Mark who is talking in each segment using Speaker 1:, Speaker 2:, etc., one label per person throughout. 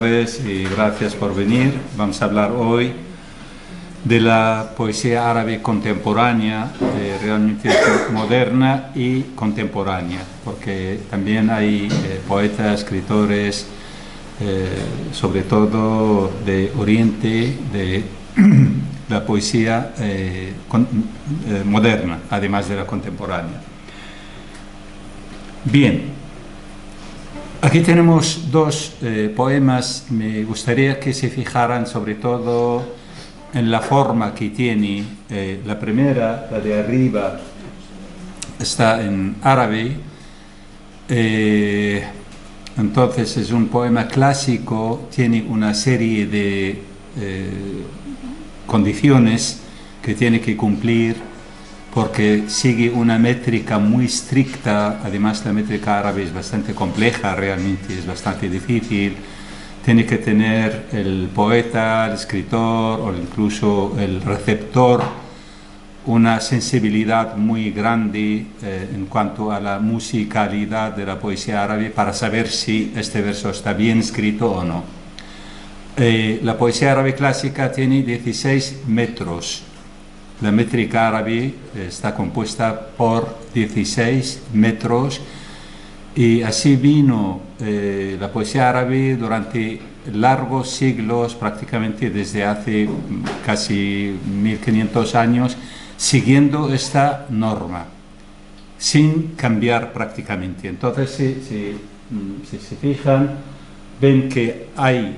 Speaker 1: Y gracias por venir. Vamos a hablar hoy de la poesía árabe contemporánea, realmente moderna y contemporánea, porque también hay poetas, escritores, sobre todo de Oriente, de la poesía moderna, además de la contemporánea. Bien. Aquí tenemos dos poemas. Me gustaría que se fijaran sobre todo en la forma que tiene. La primera, la de arriba, está en árabe. Entonces es un poema clásico, tiene una serie de condiciones que tiene que cumplir, porque sigue una métrica muy estricta. Además, la métrica árabe es bastante compleja, realmente es bastante difícil. Tiene que tener el poeta, el escritor o incluso el receptor una sensibilidad muy grande en cuanto a la musicalidad de la poesía árabe para saber si este verso está bien escrito o no. La poesía árabe clásica tiene 16 metros. La métrica árabe está compuesta por 16 metros y así vino la poesía árabe durante largos siglos, prácticamente desde hace casi 1500 años, siguiendo esta norma, sin cambiar prácticamente. Entonces, si se fijan, ven que hay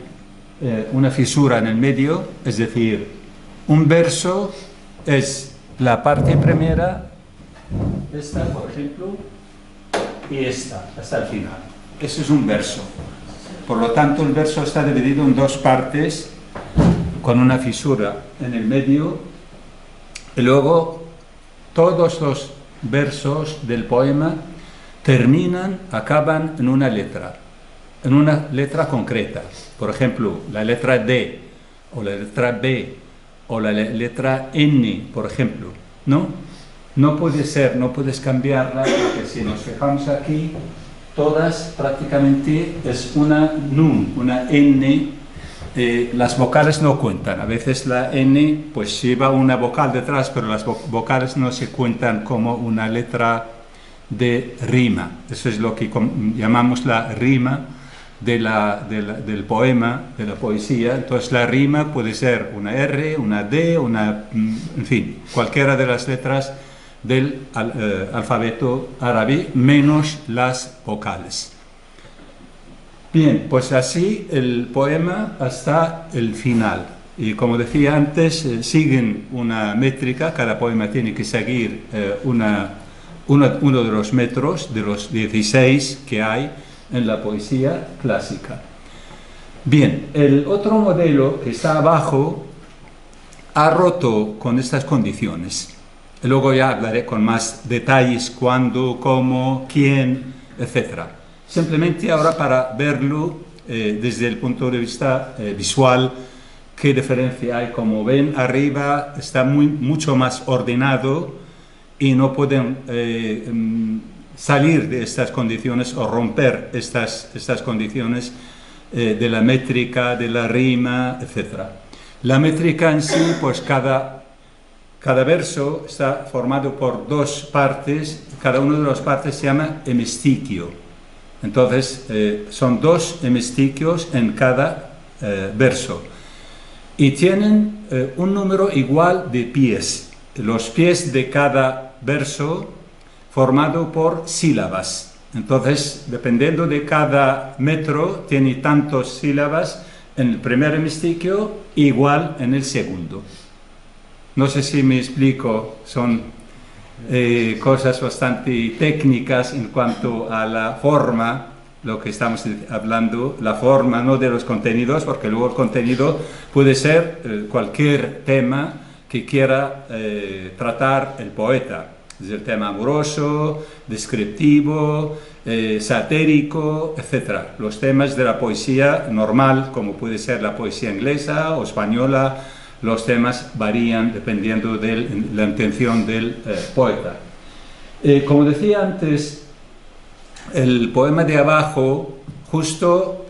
Speaker 1: una fisura en el medio, es decir, un verso es la parte primera, esta por ejemplo, y esta, hasta el final. Eso es un verso. Por lo tanto, el verso está dividido en dos partes, con una fisura en el medio, y luego todos los versos del poema acaban en una letra concreta. Por ejemplo, la letra D, o la letra B, o la letra N, por ejemplo, ¿no? No puede ser, no puedes cambiarla, porque si nos fijamos aquí, todas prácticamente es una nun, una N. Las vocales no cuentan. A veces la N pues lleva una vocal detrás, pero las vocales no se cuentan como una letra de rima. Eso es lo que llamamos la rima del poema, de la poesía. Entonces la rima puede ser una R, una D, en fin, cualquiera de las letras del alfabeto árabe, menos las vocales. Bien, pues así el poema hasta el final. Y como decía antes, siguen una métrica. Cada poema tiene que seguir uno de los metros, de los 16 que hay en la poesía clásica. Bien, el otro modelo que está abajo ha roto con estas condiciones. Luego ya hablaré con más detalles, cuándo, cómo, quién, etc. Simplemente ahora para verlo desde el punto de vista visual, qué diferencia hay. Como ven, arriba está mucho más ordenado y no pueden salir de estas condiciones o romper estas condiciones de la métrica, de la rima, etc. La métrica en sí, pues cada verso está formado por dos partes. Cada una de las partes se llama hemistiquio. Entonces son dos hemistiquios en cada verso y tienen un número igual de pies. Los pies de cada verso formado por sílabas. Entonces, dependiendo de cada metro, tiene tantas sílabas en el primer hemistiquio, igual en el segundo. No sé si me explico, son cosas bastante técnicas en cuanto a la forma, lo que estamos hablando, la forma, no de los contenidos, porque luego el contenido puede ser cualquier tema que quiera tratar el poeta. Desde el tema amoroso, descriptivo, satírico, etc. Los temas de la poesía normal, como puede ser la poesía inglesa o española, los temas varían dependiendo de la intención del poeta. Como decía antes, el poema de abajo justo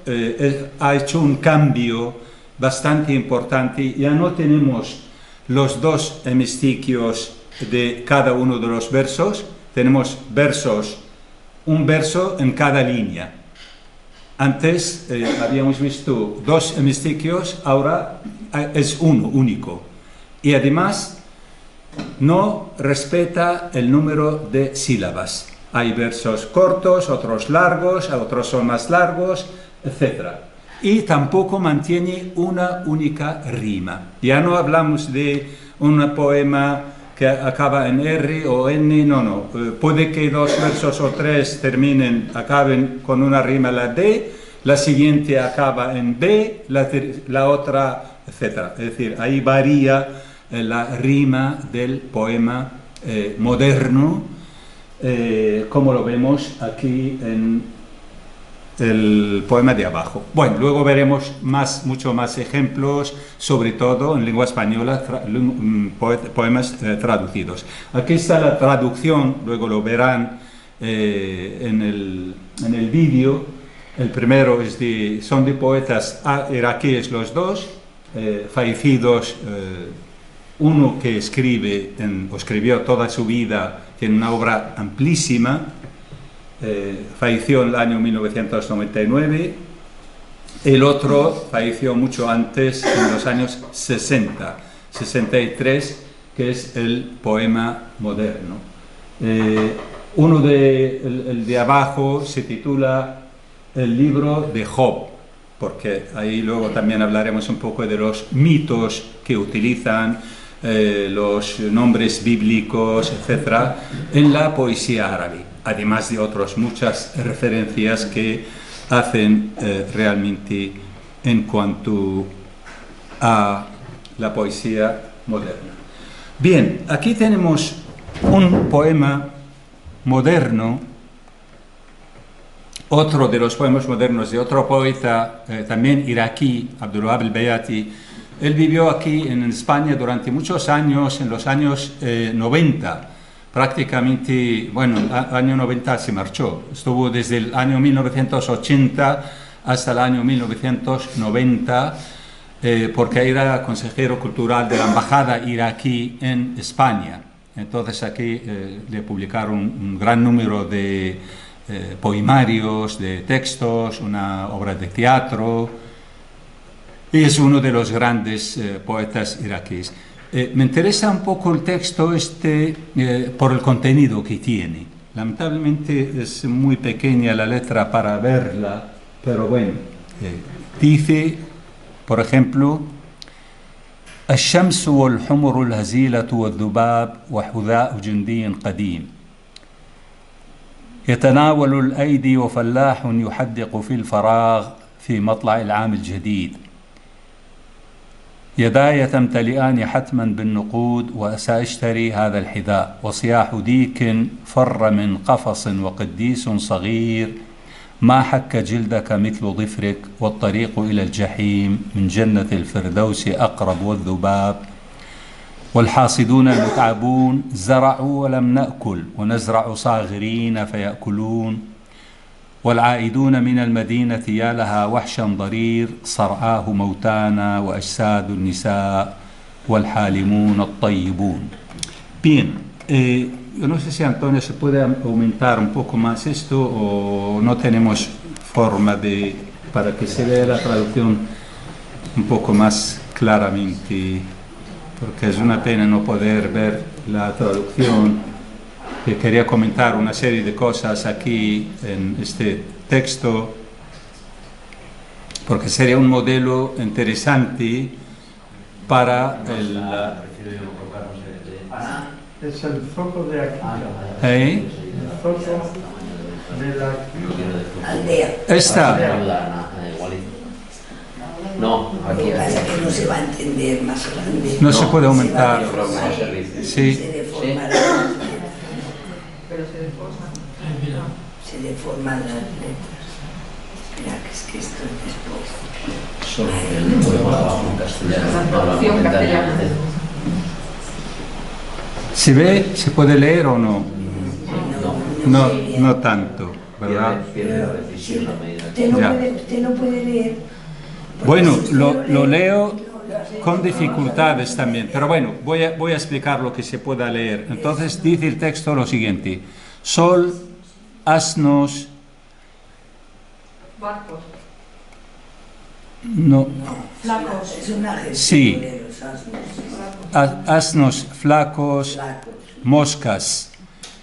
Speaker 1: ha hecho un cambio bastante importante. Ya no tenemos los dos hemistiquios de cada uno de los versos, tenemos versos, un verso en cada línea. Antes habíamos visto dos hemistiquios, ahora es uno único. Y además no respeta el número de sílabas. Hay versos cortos, otros largos, otros son más largos, etc. Y tampoco mantiene una única rima. Ya no hablamos de un poema que acaba en R o N, no. Puede que dos versos o tres acaben con una rima la D, la siguiente acaba en B, la otra, etc. Es decir, ahí varía la rima del poema moderno, como lo vemos aquí en el poema de abajo. Bueno, luego veremos mucho más ejemplos, sobre todo en lengua española, poemas traducidos. Aquí está la traducción, luego lo verán en el vídeo. El primero son de poetas iraquíes los dos, fallecidos. Uno que escribió toda su vida, tiene una obra amplísima, falleció en el año 1999, el otro falleció mucho antes, en los años 63, que es el poema moderno. El de abajo se titula El libro de Job, porque ahí luego también hablaremos un poco de los mitos que utilizan, los nombres bíblicos, etc., en la poesía árabe, además de otras muchas referencias que hacen realmente en cuanto a la poesía moderna. Bien, aquí tenemos un poema moderno, otro de los poemas modernos de otro poeta también iraquí, Abdulwahab al-Bayati. Él vivió aquí en España durante muchos años, en los años 90, prácticamente, bueno, el año 90 se marchó, estuvo desde el año 1980 hasta el año 1990, porque era consejero cultural de la embajada iraquí en España. Entonces aquí le publicaron un gran número de poemarios, de textos, una obra de teatro. Y es uno de los grandes poetas iraquíes. Me interesa un poco el texto por el contenido que tiene. Lamentablemente es muy pequeña la letra para verla, pero bueno. Dice, por ejemplo, الشمس والحمر الهزيلة والذباب وحذاء جندي قديم يتناول الأيدي وفلاح يحدق في الفراغ في مطلع العام الجديد يداي تمتلئان حتما بالنقود وسأشتري هذا الحذاء وصياح ديك فر من قفص وقديس صغير ما حك جلدك مثل ظفرك والطريق إلى الجحيم من جنة الفردوس أقرب والذباب والحاصدون المتعبون زرعوا ولم نأكل ونزرع صاغرين فيأكلون والعائدون من المدينة يا لها وحشا ضرير صرعاه موتانا وأجساد النساء والحالمون الطيبون. Bien, yo no sé si Antonio se puede aumentar un poco más esto o no tenemos forma para que se vea la traducción un poco más claramente, porque es una pena no poder ver la traducción. Que quería comentar una serie de cosas aquí en este texto, porque sería un modelo interesante para
Speaker 2: Es el foco de aquí.
Speaker 1: ¿Eh?
Speaker 2: El foco de la
Speaker 3: aldea.
Speaker 1: Esta.
Speaker 3: No, aquí pasa que no se va a entender más grande.
Speaker 1: No se puede aumentar. Sí.
Speaker 3: Se deformará.
Speaker 4: Pero se deforma.
Speaker 3: Se deforman las letras. Mira, que es que esto es después.
Speaker 5: Solo el poema abajo en castellano.
Speaker 4: La traducción castellana.
Speaker 1: ¿Se ve? ¿Se puede leer o no? No tanto. ¿verdad?
Speaker 5: Pierde la precisión a medida que...
Speaker 3: Usted no puede leer.
Speaker 1: Bueno, lo leo con dificultades también, pero bueno, voy a explicar lo que se pueda leer. Entonces dice el texto lo siguiente: Sol, asnos...
Speaker 4: Barcos.
Speaker 1: No,
Speaker 4: Flacos.
Speaker 3: Es un adjetivo
Speaker 1: Sí.
Speaker 3: de los asnos.
Speaker 1: asnos flacos,
Speaker 3: Flacos.
Speaker 1: moscas.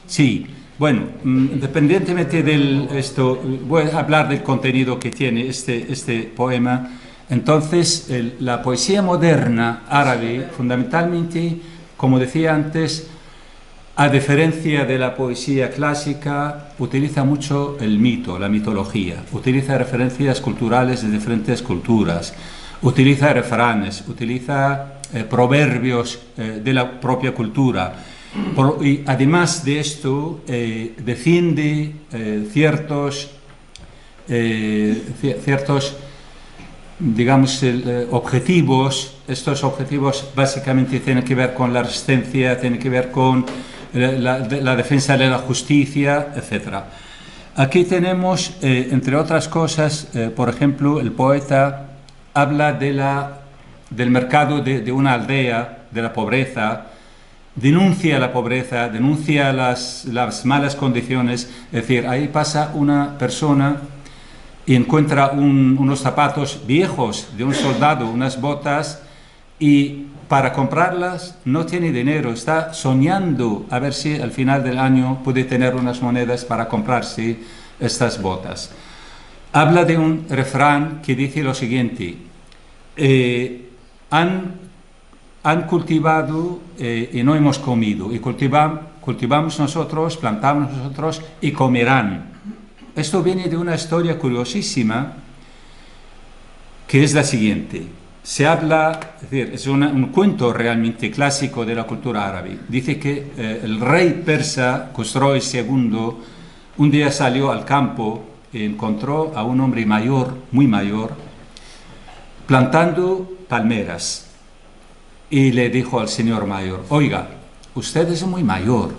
Speaker 1: Sí, bueno, independientemente del esto, voy a hablar del contenido que tiene este poema. Entonces, la poesía moderna árabe, fundamentalmente, como decía antes, a diferencia de la poesía clásica, utiliza mucho el mito, la mitología, utiliza referencias culturales de diferentes culturas, utiliza refranes, utiliza proverbios de la propia cultura. Y además de esto, defiende ciertos, digamos, objetivos. Estos objetivos básicamente tienen que ver con la resistencia, tienen que ver con la defensa de la justicia, etc. Aquí tenemos, entre otras cosas, por ejemplo, el poeta habla del mercado de una aldea, de la pobreza, denuncia la pobreza, denuncia las malas condiciones. Es decir, ahí pasa una persona y encuentra unos zapatos viejos de un soldado, unas botas, y para comprarlas no tiene dinero, está soñando a ver si al final del año puede tener unas monedas para comprarse estas botas. Habla de un refrán que dice lo siguiente: han cultivado y no hemos comido, y cultivamos nosotros, plantamos nosotros y comerán. Esto viene de una historia curiosísima, que es la siguiente. Se habla, es decir, es un cuento realmente clásico de la cultura árabe. Dice que el rey persa, Khosrau II, un día salió al campo y encontró a un hombre mayor, muy mayor, plantando palmeras. Y le dijo al señor mayor: oiga, usted es muy mayor,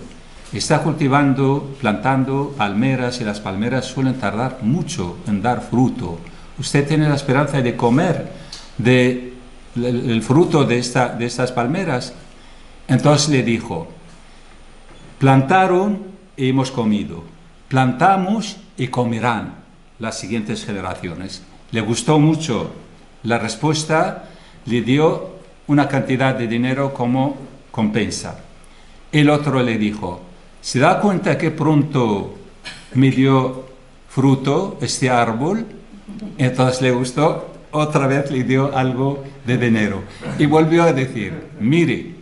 Speaker 1: está cultivando, plantando palmeras, y las palmeras suelen tardar mucho en dar fruto. Usted tiene la esperanza de comer el fruto de estas palmeras. Entonces le dijo: plantaron y hemos comido, plantamos y comerán las siguientes generaciones. Le gustó mucho la respuesta, le dio una cantidad de dinero como compensa. El otro le dijo: ¿se da cuenta que pronto me dio fruto este árbol? Entonces le gustó, otra vez le dio algo de dinero. Y volvió a decir: mire,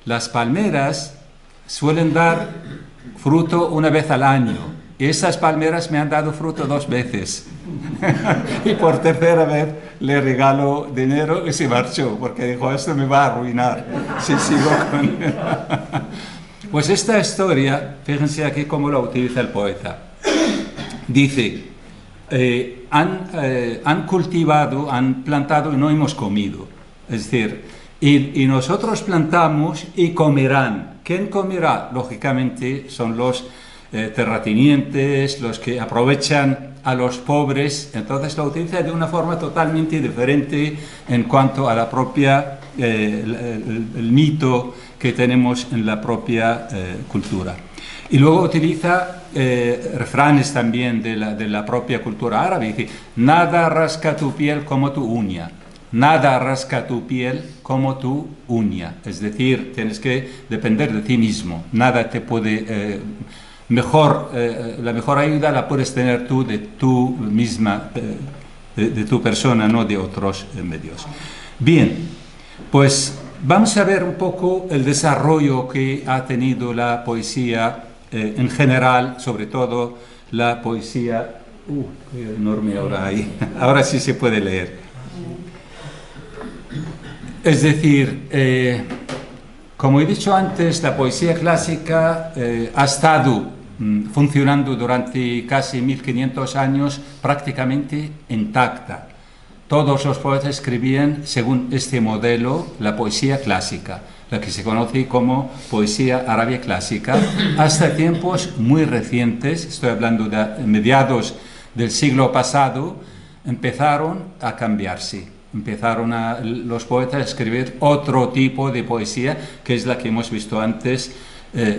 Speaker 1: las palmeras suelen dar fruto una vez al año, y esas palmeras me han dado fruto 2 veces. Y por tercera vez le regaló dinero y se marchó, porque dijo: esto me va a arruinar si sigo con... Pues esta historia, fíjense aquí cómo la utiliza el poeta. Dice: han cultivado, han plantado y no hemos comido. Es decir, y nosotros plantamos y comerán. ¿Quién comerá? Lógicamente son los terratenientes, los que aprovechan a los pobres. Entonces lo utiliza de una forma totalmente diferente en cuanto a la propia el mito que tenemos en la propia cultura. Y luego utiliza refranes también de la propia cultura árabe. Dice: nada rasca tu piel como tu uña, nada rasca tu piel como tu uña. Es decir, tienes que depender de ti mismo, nada te puede... la mejor ayuda la puedes tener tú de tu misma, de tu persona, no de otros medios. Bien, pues vamos a ver un poco el desarrollo que ha tenido la poesía en general, sobre todo la poesía... qué enorme ahora ahí. Ahora sí se puede leer. Es decir, como he dicho antes, la poesía clásica ha estado funcionando durante casi 1500 años prácticamente intacta. Todos los poetas escribían según este modelo, la poesía clásica. la que se conoce como poesía árabe clásica, hasta tiempos muy recientes, estoy hablando de mediados del siglo pasado, empezaron a cambiarse. Empezaron los poetas a escribir otro tipo de poesía, que es la que hemos visto antes,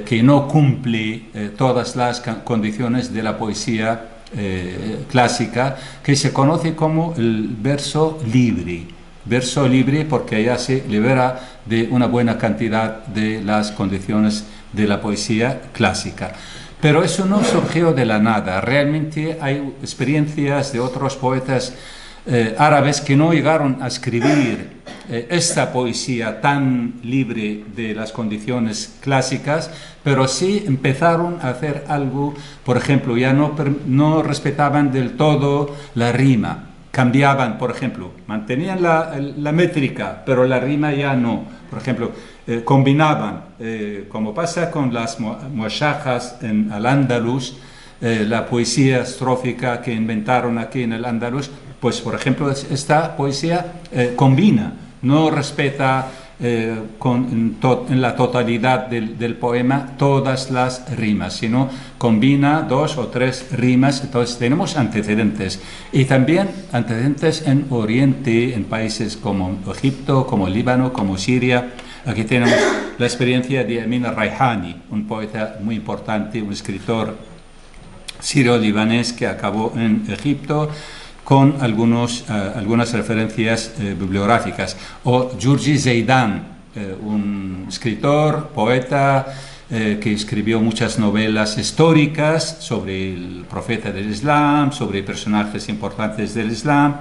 Speaker 1: que no cumple todas las condiciones de la poesía clásica, que se conoce como el verso libre. Verso libre porque ya se libera de una buena cantidad de las condiciones de la poesía clásica. Pero eso no surgió de la nada. Realmente hay experiencias de otros poetas árabes que no llegaron a escribir esta poesía tan libre de las condiciones clásicas, pero sí empezaron a hacer algo. Por ejemplo, ya no respetaban del todo la rima, cambiaban, por ejemplo, mantenían la métrica, pero la rima ya no. Por ejemplo, combinaban, como pasa con las muashajas en al-Ándalus, la poesía estrófica que inventaron aquí en el Andaluz, pues por ejemplo esta poesía combina, no respeta en la totalidad del poema todas las rimas, sino combina 2 o 3 rimas. Entonces tenemos antecedentes, y también antecedentes en Oriente, en países como Egipto, como Líbano, como Siria. Aquí tenemos la experiencia de Amin al-Rayhani, un poeta muy importante, un escritor sirio-libanés que acabó en Egipto, con algunas referencias bibliográficas. O Jurji Zeidan, un escritor, poeta, que escribió muchas novelas históricas sobre el profeta del Islam, sobre personajes importantes del Islam.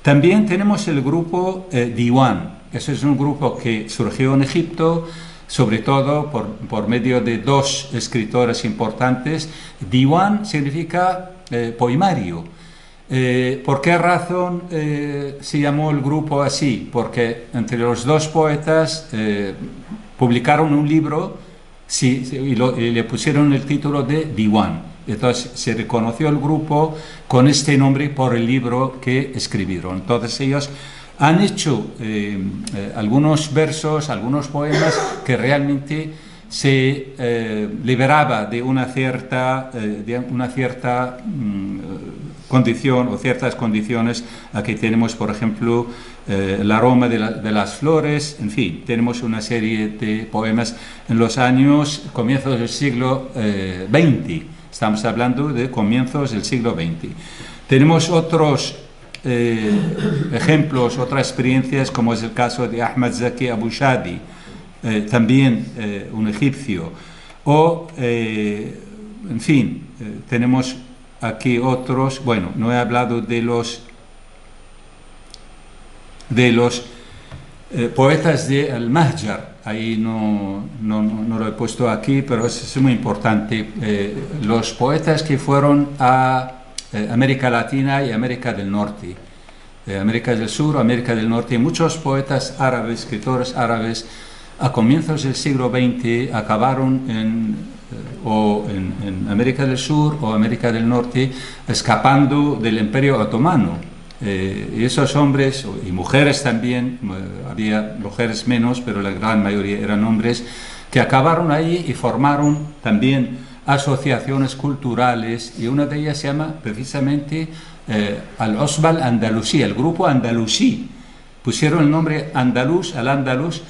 Speaker 1: También tenemos el grupo Diwan. Ese es un grupo que surgió en Egipto, sobre todo por medio de 2 escritores importantes. Diwan significa poemario. ¿Por qué razón se llamó el grupo así? Porque entre los 2 poetas publicaron un libro y le pusieron el título de Diwan. Entonces se reconoció el grupo con este nombre por el libro que escribieron. Entonces ellos han hecho algunos versos, algunos poemas que realmente se liberaba de una cierta condición o ciertas condiciones. Aquí tenemos, por ejemplo, el aroma de las flores. En fin, tenemos una serie de poemas en los comienzos del siglo XX. Estamos hablando de comienzos del siglo XX. Tenemos otros ejemplos, otras experiencias, como es el caso de Ahmad Zaki Abu Shadi, también un egipcio. O, en fin, tenemos aquí otros. Bueno, no he hablado de los poetas de Al-Mahjar. Ahí no lo he puesto aquí, pero es muy importante. Los poetas que fueron a América Latina y América del Norte, América del Sur, América del Norte. Muchos poetas árabes, escritores árabes, a comienzos del siglo XX acabaron en América del Sur o América del Norte, escapando del Imperio Otomano. Y esos hombres y mujeres también, había mujeres menos, pero la gran mayoría eran hombres, que acabaron ahí y formaron también asociaciones culturales, y una de ellas se llama precisamente Al-Osba Al-Andalusí, el grupo andalusí. Pusieron el nombre andaluz, Al-Andalus,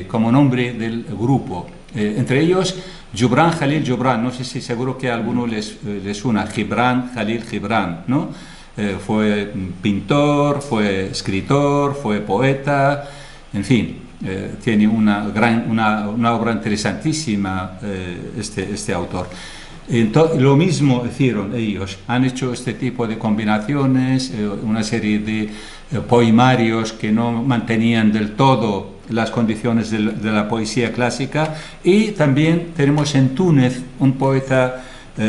Speaker 1: como nombre del grupo. Entre ellos Gibran Khalil Gibran, no sé si seguro que a alguno les suena, Gibran Khalil Gibran, ¿no? Fue pintor, fue escritor, fue poeta, en fin, tiene una obra interesantísima este autor. Lo mismo hicieron ellos, han hecho este tipo de combinaciones, una serie de poemarios que no mantenían del todo las condiciones de la poesía clásica. Y también tenemos en Túnez un poeta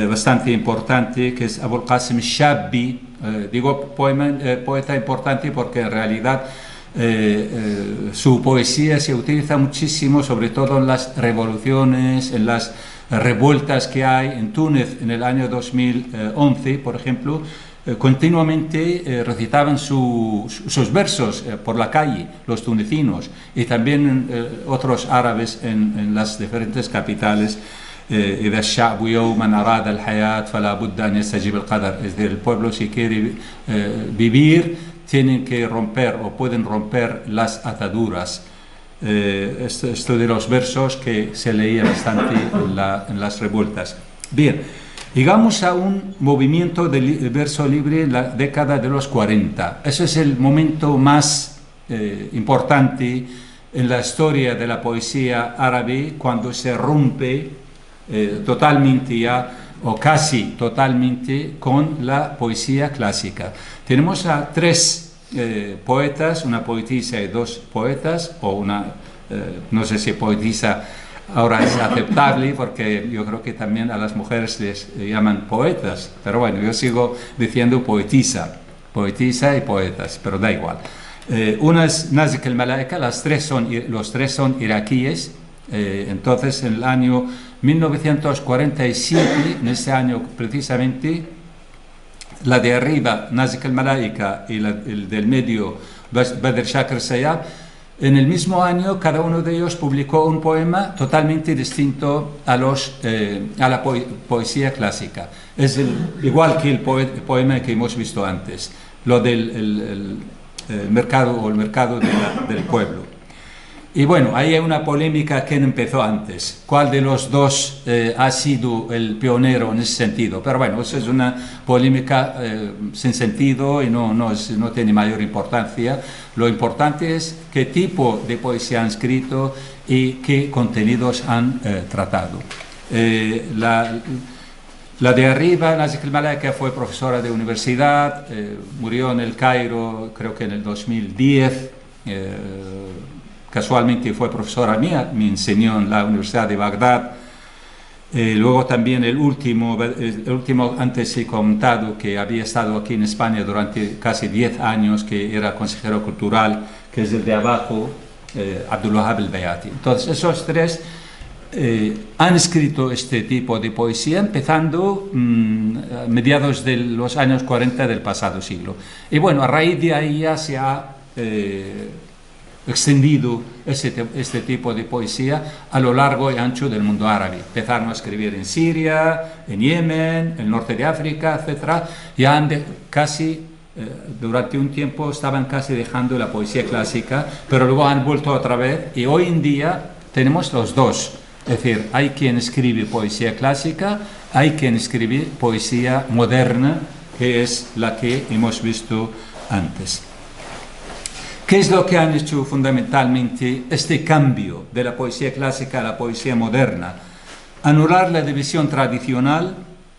Speaker 1: bastante importante, que es Abul Qasim Shabbi. Digo poeta importante porque en realidad su poesía se utiliza muchísimo, sobre todo en las revoluciones, en las revueltas que hay en Túnez en el año 2011, por ejemplo. continuamente recitaban sus versos por la calle, los tunecinos, y también otros árabes en las diferentes capitales. إذا الشعب يوما أراد الحياة فلا بد أن يستجيب القدر. Es decir, el pueblo si quiere vivir tienen que romper o pueden romper las ataduras. Esto de los versos que se leía bastante en las revueltas. Bien, llegamos a un movimiento del verso libre en la década de los 40. Ese es el momento más importante en la historia de la poesía árabe, cuando se rompe totalmente ya, o casi totalmente, con la poesía clásica. Tenemos a tres poetas, una poetisa y dos poetas, o una, no sé si poetisa ahora es aceptable, porque yo creo que también a las mujeres les llaman poetas, pero bueno, yo sigo diciendo poetisa y poetas, pero da igual. Una es Nazik el-Malaika, los tres son iraquíes. Entonces, en el año 1947, en este año precisamente, la de arriba, Nazik el-Malaika, y el del medio, Badr Shakr Sayab, en el mismo año cada uno de ellos publicó un poema totalmente distinto a la poesía clásica. Es igual que el poema que hemos visto antes, lo del mercado del pueblo. Y bueno, ahí hay una polémica. ¿Quién empezó antes? ¿Cuál de los dos ha sido el pionero en ese sentido? Pero bueno, eso es una polémica sin sentido y no tiene mayor importancia. Lo importante es qué tipo de poesía han escrito y qué contenidos han tratado. La de arriba, Nazik el-Malaika, fue profesora de universidad, murió en el Cairo, creo que en el 2010. Casualmente fue profesora mía, me enseñó en la Universidad de Bagdad. Luego también el último antes he comentado, que había estado aquí en España durante casi 10 años, que era consejero cultural, que es el de abajo, Abdul Wahab el-Bayati. Entonces, esos tres han escrito este tipo de poesía empezando a mediados de los años 40 del pasado siglo. Y bueno, a raíz de ahí ya se ha extendido este tipo de poesía a lo largo y ancho del mundo árabe. Empezaron a escribir en Siria, en Yemen, en el norte de África, etc. Ya durante un tiempo estaban casi dejando la poesía clásica, pero luego han vuelto otra vez, y hoy en día tenemos los dos. Es decir, hay quien escribe poesía clásica, hay quien escribe poesía moderna, que es la que hemos visto antes. ¿Qué es lo que han hecho fundamentalmente este cambio de la poesía clásica a la poesía moderna? Anular la división tradicional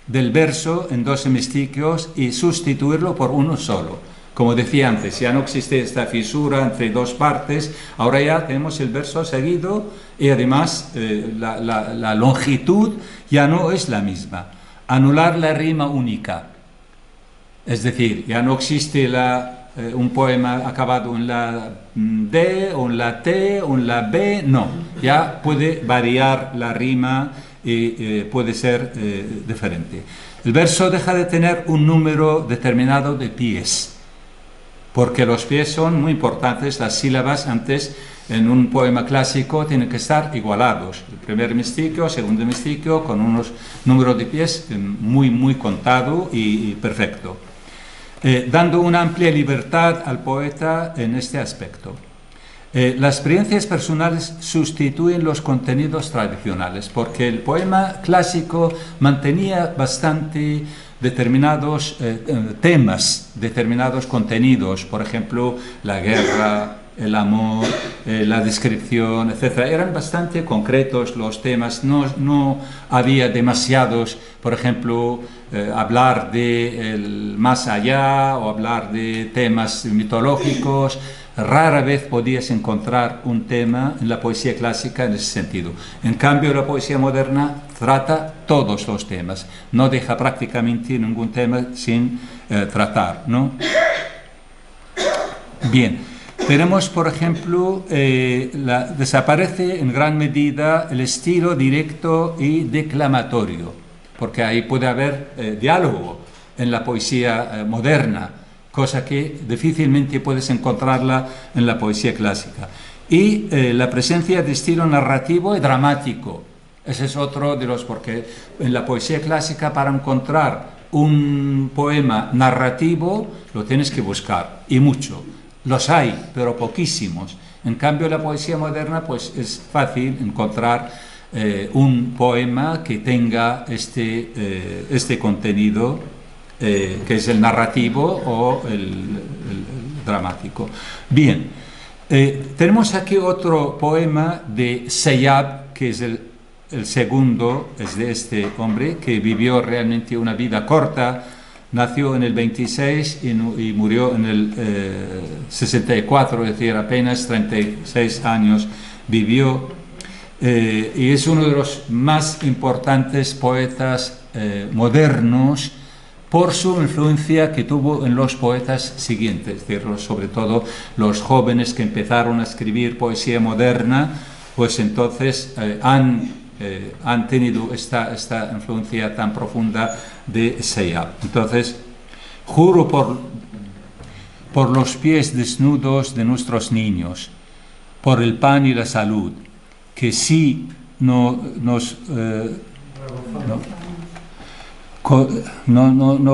Speaker 1: del verso en dos hemistiquios y sustituirlo por uno solo. Como decía antes, ya no existe esta fisura entre dos partes, ahora ya tenemos el verso seguido y además la longitud ya no es la misma. Anular la rima única, es decir, ya no existe un poema acabado en la D o en la T o en la B, no, ya puede variar la rima y puede ser diferente. El verso deja de tener un número determinado de pies, porque los pies son muy importantes. Las sílabas antes en un poema clásico tienen que estar igualados, el primer hemistiquio, segundo hemistiquio, con unos números de pies muy contado y perfecto. Dando una amplia libertad al poeta en este aspecto. Las experiencias personales sustituyen los contenidos tradicionales, porque el poema clásico mantenía bastante determinados temas, determinados contenidos, por ejemplo, la guerra, el amor, la descripción, etc. Eran bastante concretos los temas, no había demasiados, por ejemplo, hablar del más allá o hablar de temas mitológicos. Rara vez podías encontrar un tema en la poesía clásica en ese sentido. En cambio, la poesía moderna trata todos los temas, no deja prácticamente ningún tema sin tratar, ¿no? Bien, tenemos, por ejemplo, desaparece en gran medida el estilo directo y declamatorio, porque ahí puede haber diálogo en la poesía moderna, cosa que difícilmente puedes encontrarla en la poesía clásica. Y la presencia de estilo narrativo y dramático. Ese es otro de los, porque en la poesía clásica para encontrar un poema narrativo lo tienes que buscar, y mucho. Los hay, pero poquísimos. En cambio, en la poesía moderna pues es fácil encontrar un poema que tenga este contenido, que es el narrativo o el dramático. Bien, tenemos aquí otro poema de Seyab, que es el segundo, es de este hombre, que vivió realmente una vida corta. Nació en el 26 y murió en el 64, es decir, apenas 36 años vivió, y es uno de los más importantes poetas modernos por su influencia que tuvo en los poetas siguientes, es decir, sobre todo los jóvenes que empezaron a escribir poesía moderna, pues entonces han tenido esta influencia tan profunda de Seyab. Entonces, juro por los pies desnudos de nuestros niños, por el pan y la salud, que si no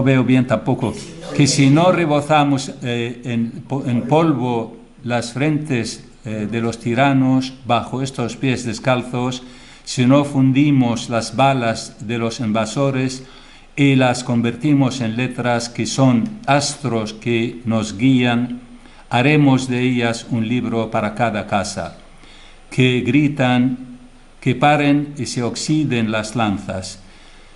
Speaker 1: veo bien tampoco, que si no rebozamos en polvo las frentes de los tiranos bajo estos pies descalzos, si no fundimos las balas de los invasores y las convertimos en letras que son astros que nos guían, haremos de ellas un libro para cada casa, que gritan, que paren y se oxiden las lanzas.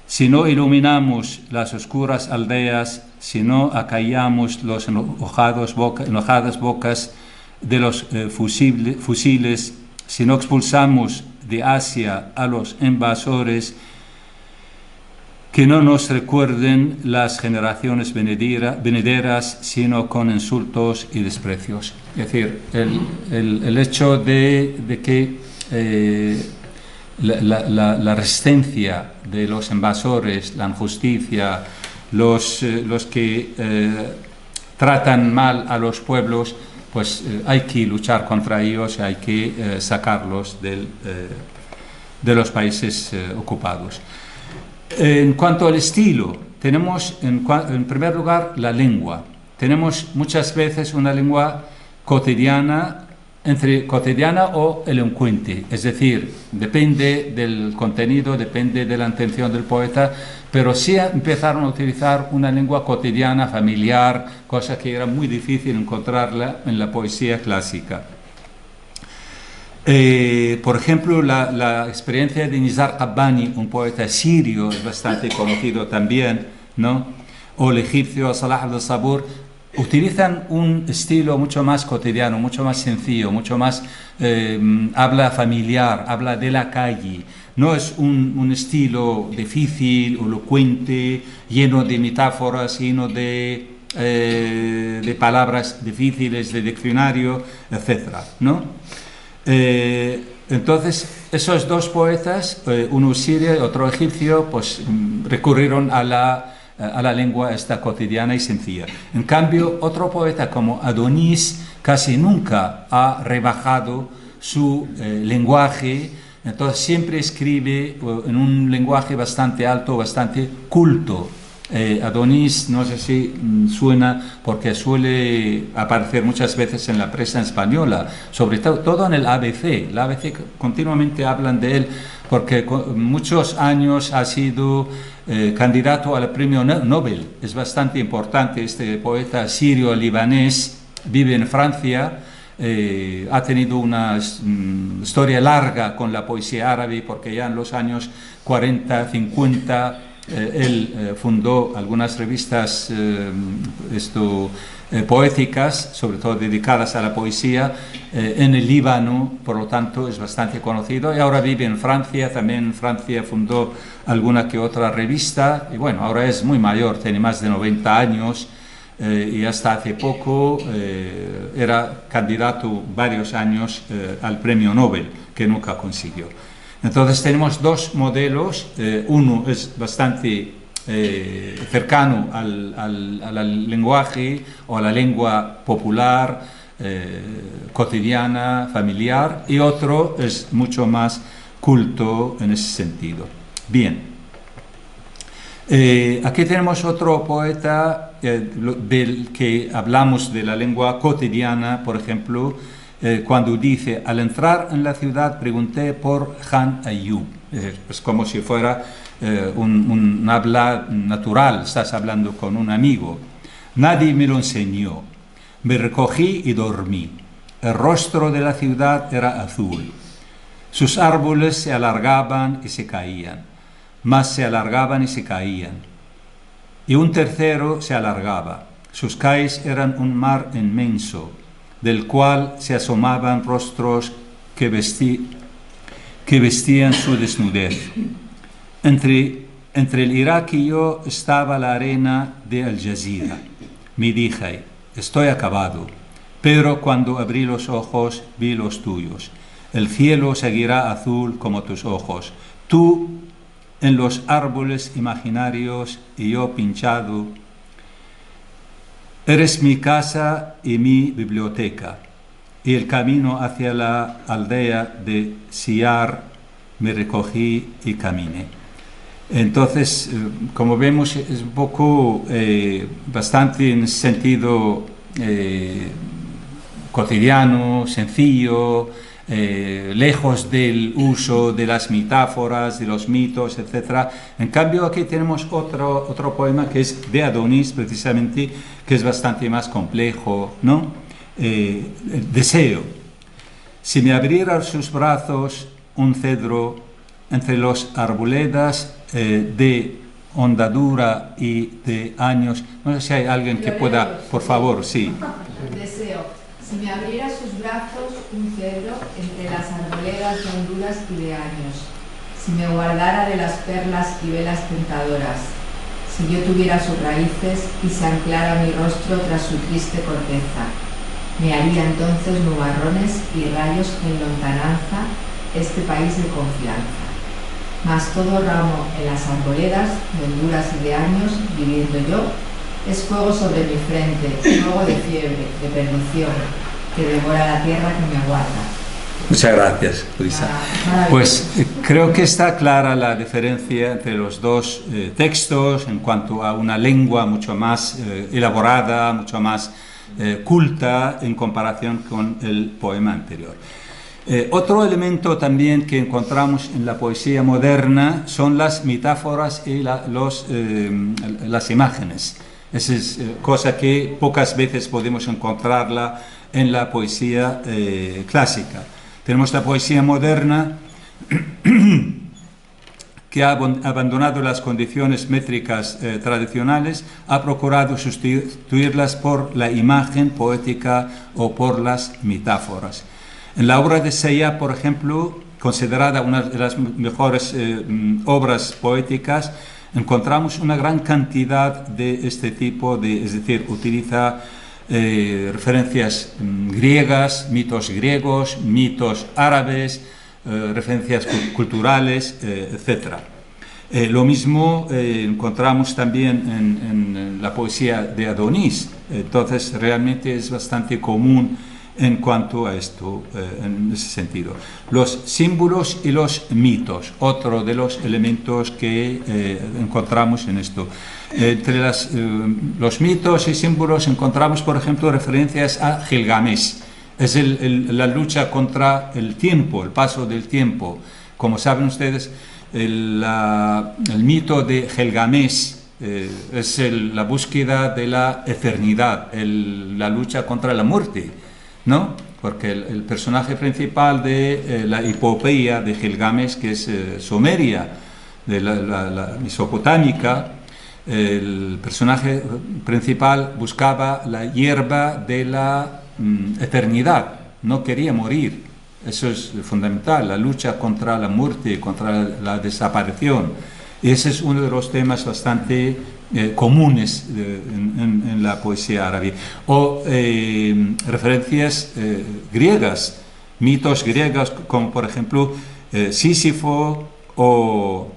Speaker 1: Si no iluminamos las oscuras aldeas, si no acallamos los enojadas bocas de los fusiles, si no expulsamos de Asia a los invasores, que no nos recuerden las generaciones venideras, sino con insultos y desprecios. Es decir, el hecho de que la resistencia de los invasores, la injusticia, los que tratan mal a los pueblos, pues hay que luchar contra ellos, hay que sacarlos de los países ocupados. En cuanto al estilo, tenemos en primer lugar la lengua. Tenemos muchas veces una lengua cotidiana, entre cotidiana o elocuente, es decir, depende del contenido, depende de la intención del poeta, pero sí empezaron a utilizar una lengua cotidiana, familiar, cosa que era muy difícil encontrarla en la poesía clásica. Por ejemplo, la experiencia de Nizar Qabbani, un poeta sirio, es bastante conocido también, ¿no? O el egipcio Salah al-Sabur, utilizan un estilo mucho más cotidiano, mucho más sencillo, mucho más habla familiar, habla de la calle. No es un estilo difícil, elocuente, lleno de metáforas, lleno de palabras difíciles de diccionario, etcétera, ¿no? Entonces, esos dos poetas, uno sirio y otro egipcio, pues recurrieron a la lengua esta cotidiana y sencilla. En cambio, otro poeta como Adonis casi nunca ha rebajado su lenguaje, entonces siempre escribe en un lenguaje bastante alto, bastante culto. Adonis, no sé si suena porque suele aparecer muchas veces en la prensa española, sobre todo en el ABC. La ABC continuamente hablan de él porque muchos años ha sido candidato al premio Nobel. Es bastante importante este poeta sirio-libanés, vive en Francia, ha tenido una historia larga con la poesía árabe porque ya en los años 40, 50 él fundó algunas revistas poéticas, sobre todo dedicadas a la poesía, en el Líbano, por lo tanto es bastante conocido, y ahora vive en Francia, también en Francia fundó alguna que otra revista, y bueno, ahora es muy mayor, tiene más de 90 años, y hasta hace poco era candidato varios años al premio Nobel, que nunca consiguió. Entonces tenemos dos modelos, uno es bastante cercano al lenguaje o a la lengua popular, cotidiana, familiar, y otro es mucho más culto en ese sentido. Bien. Aquí tenemos otro poeta del que hablamos de la lengua cotidiana, por ejemplo, cuando dice: al entrar en la ciudad pregunté por Han Ayub. Es como si fuera un habla natural, estás hablando con un amigo. Nadie me lo enseñó. Me recogí y dormí. El rostro de la ciudad era azul. Sus árboles se alargaban y se caían, más se alargaban y se caían. Y un tercero se alargaba. Sus calles eran un mar inmenso, del cual se asomaban rostros que vestían su desnudez. Entre el Irak y yo estaba la arena de Al Jazeera. Me dije: estoy acabado. Pero cuando abrí los ojos, vi los tuyos. El cielo seguirá azul como tus ojos. Tú en los árboles imaginarios y yo pinchado. Eres mi casa y mi biblioteca. Y el camino hacia la aldea de Siar me recogí y caminé. Entonces, como vemos, es un poco, bastante en sentido cotidiano, sencillo, lejos del uso de las metáforas, de los mitos, etc. En cambio, aquí tenemos otro poema que es de Adonis, precisamente, que es bastante más complejo, ¿no? Deseo. Si me abriera sus brazos un cedro entre los arboledas de hondadura y de años. No sé si hay alguien que pueda, por favor, sí.
Speaker 4: Deseo. Si me abriera sus brazos un cedro entre las arboledas de honduras y de años, si me guardara de las perlas y velas tentadoras, si yo tuviera sus raíces y se anclara mi rostro tras su triste corteza, me haría entonces nubarrones y rayos en lontananza este país de confianza. Mas todo ramo en las arboledas de honduras y de años, viviendo yo, es fuego sobre mi frente, fuego de fiebre, de perdición, que devora la tierra que me aguarda.
Speaker 1: Muchas gracias, Luisa. Pues creo que está clara la diferencia entre los dos textos en cuanto a una lengua mucho más elaborada, mucho más culta en comparación con el poema anterior. Otro elemento también que encontramos en la poesía moderna son las metáforas y las imágenes. Esa es cosa que pocas veces podemos encontrarla en la poesía clásica. Tenemos la poesía moderna que ha abandonado las condiciones métricas tradicionales, ha procurado sustituirlas por la imagen poética o por las metáforas. En la obra de Seiya, por ejemplo, considerada una de las mejores obras poéticas, encontramos una gran cantidad de este tipo, es decir, utiliza referencias griegas, mitos griegos, mitos árabes, referencias culturales, etc. Lo mismo encontramos también en la poesía de Adonis. Entonces, realmente es bastante común en cuanto a esto, en ese sentido. Los símbolos y los mitos, otro de los elementos que encontramos en esto. Entre los mitos y símbolos encontramos, por ejemplo, referencias a Gilgamesh. Es la lucha contra el tiempo, el paso del tiempo. Como saben ustedes, el mito de Gilgamesh es la búsqueda de la eternidad, la lucha contra la muerte, ¿no? Porque el personaje principal de la epopeya de Gilgamesh, que es sumeria, de la mesopotámica, el personaje principal buscaba la hierba de la eternidad, no quería morir. Eso es fundamental, la lucha contra la muerte, contra la desaparición. Ese es uno de los temas bastante comunes en la poesía árabe. O referencias griegas, mitos griegos, como por ejemplo Sísifo o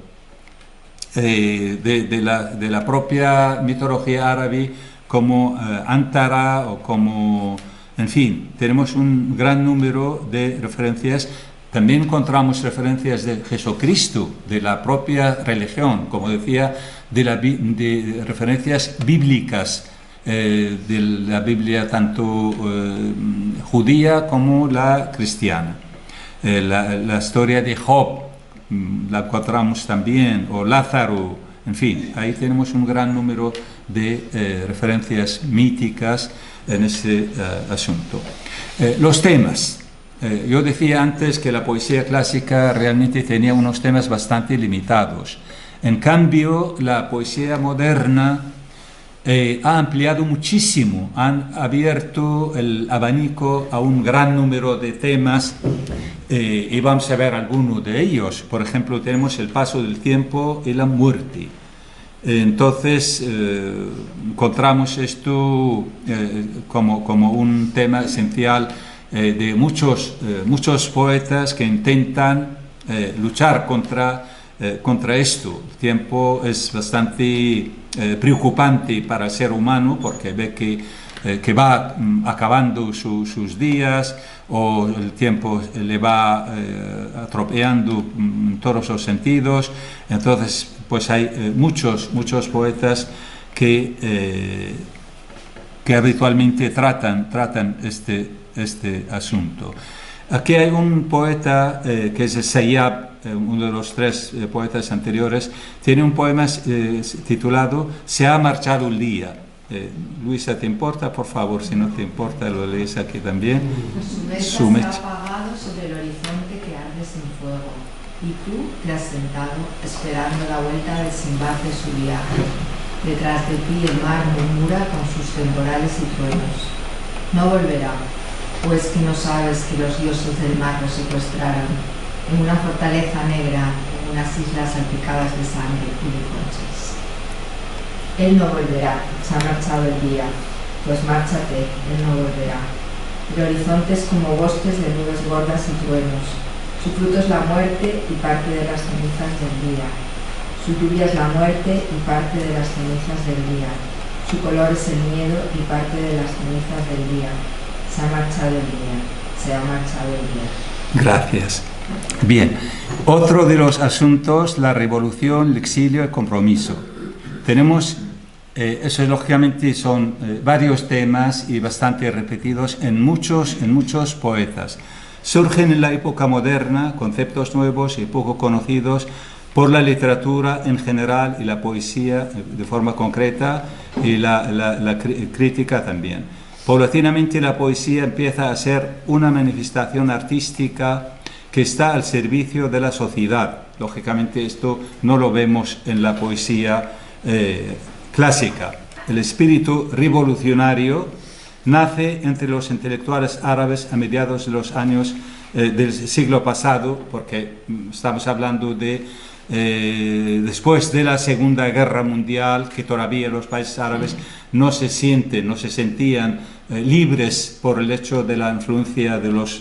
Speaker 1: de la propia mitología árabe, como Antara o como, en fin, tenemos un gran número de referencias. También encontramos referencias de Jesucristo, de la propia religión, como decía, de referencias bíblicas, de la Biblia tanto judía como la cristiana. La historia de Job la encontramos también, o Lázaro, en fin, ahí tenemos un gran número de referencias míticas en ese asunto. Los temas. Yo decía antes que la poesía clásica realmente tenía unos temas bastante limitados. En cambio, la poesía moderna ha ampliado muchísimo, han abierto el abanico a un gran número de temas y vamos a ver algunos de ellos. Por ejemplo, tenemos el paso del tiempo y la muerte. Entonces, encontramos esto como un tema esencial de muchos poetas que intentan luchar contra esto. El tiempo es bastante preocupante para el ser humano porque ve que va acabando sus días, o el tiempo le va atropellando en todos los sentidos. Entonces, pues hay muchos poetas que habitualmente tratan este asunto. Aquí hay un poeta que es Sayyab, uno de los tres poetas anteriores, tiene un poema titulado Se ha marchado el día. Luisa, ¿te importa? Por favor, si no te importa, lo lees aquí también.
Speaker 4: Su mecha se ha apagado sobre el horizonte que arde sin fuego, y tú te has sentado esperando la vuelta del Sinbad de su viaje. Detrás de ti el mar murmura con sus temporales y truenos. No volverá, pues que no sabes que los dioses del mar lo secuestraron en una fortaleza negra, en unas islas salpicadas de sangre y de conchas. Él no volverá, se ha marchado el día, pues márchate, él no volverá. El horizonte es como bosques de nubes gordas y truenos. Su fruto es la muerte y parte de las cenizas del día. Su lluvia es la muerte y parte de las cenizas del día. Su color es el miedo y parte de las cenizas del día. Se ha marchado el día, se ha marchado el día.
Speaker 1: Gracias. Bien, otro de los asuntos, la revolución, el exilio, el compromiso. Tenemos, eso lógicamente son varios temas y bastante repetidos en muchos poetas. Surgen en la época moderna conceptos nuevos y poco conocidos por la literatura en general y la poesía de forma concreta y la crítica también. Paulatinamente la poesía empieza a ser una manifestación artística que está al servicio de la sociedad. Lógicamente esto no lo vemos en la poesía clásica. El espíritu revolucionario nace entre los intelectuales árabes a mediados de los años del siglo pasado, porque estamos hablando de después de la Segunda Guerra Mundial, que todavía los países árabes no se sentían libres por el hecho de la influencia de los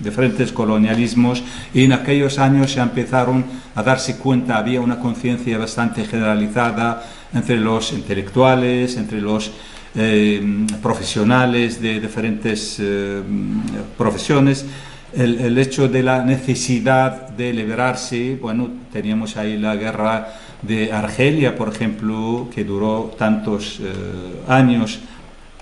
Speaker 1: diferentes colonialismos, y en aquellos años ya empezaron a darse cuenta, había una conciencia bastante generalizada entre los intelectuales, entre los profesionales de diferentes profesiones, el hecho de la necesidad de liberarse. Bueno, teníamos ahí la guerra de Argelia, por ejemplo, que duró tantos años.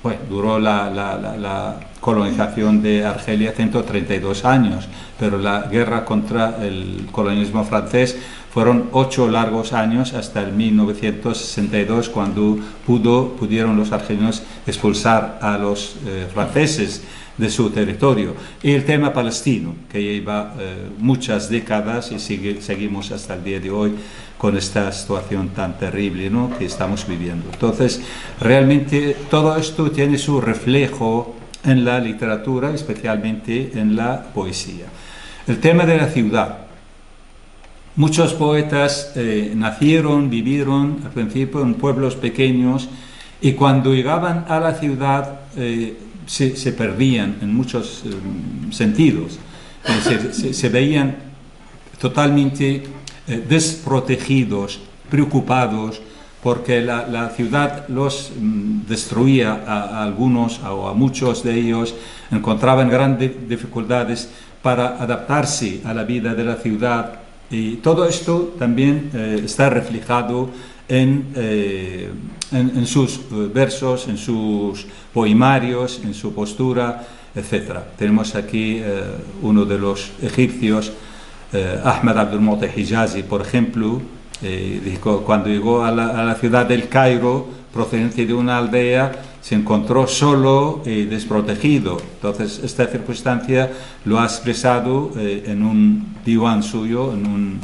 Speaker 1: Bueno, duró la colonización de Argelia 132 años, pero la guerra contra el colonialismo francés fueron 8 largos años, hasta el 1962, cuando pudieron los argelinos expulsar a los franceses de su territorio. Y el tema palestino, que lleva muchas décadas y seguimos hasta el día de hoy con esta situación tan terrible, ¿no?, que estamos viviendo. Entonces, realmente todo esto tiene su reflejo en la literatura, especialmente en la poesía. El tema de la ciudad. Muchos poetas vivieron al principio en pueblos pequeños, y cuando llegaban a la ciudad se perdían en muchos sentidos. Se veían totalmente desprotegidos preocupados porque la ciudad los destruía a algunos o a muchos de ellos, encontraban grandes dificultades para adaptarse a la vida de la ciudad, y todo esto también está reflejado en sus versos, en sus poemarios, en su postura, etc. Tenemos aquí uno de los egipcios, Ahmed Abdul Mu'ti Hijazi, por ejemplo, dijo, cuando llegó a la ciudad del Cairo, procedente de una aldea, se encontró solo y desprotegido. Entonces, esta circunstancia lo ha expresado en un diwan suyo, en un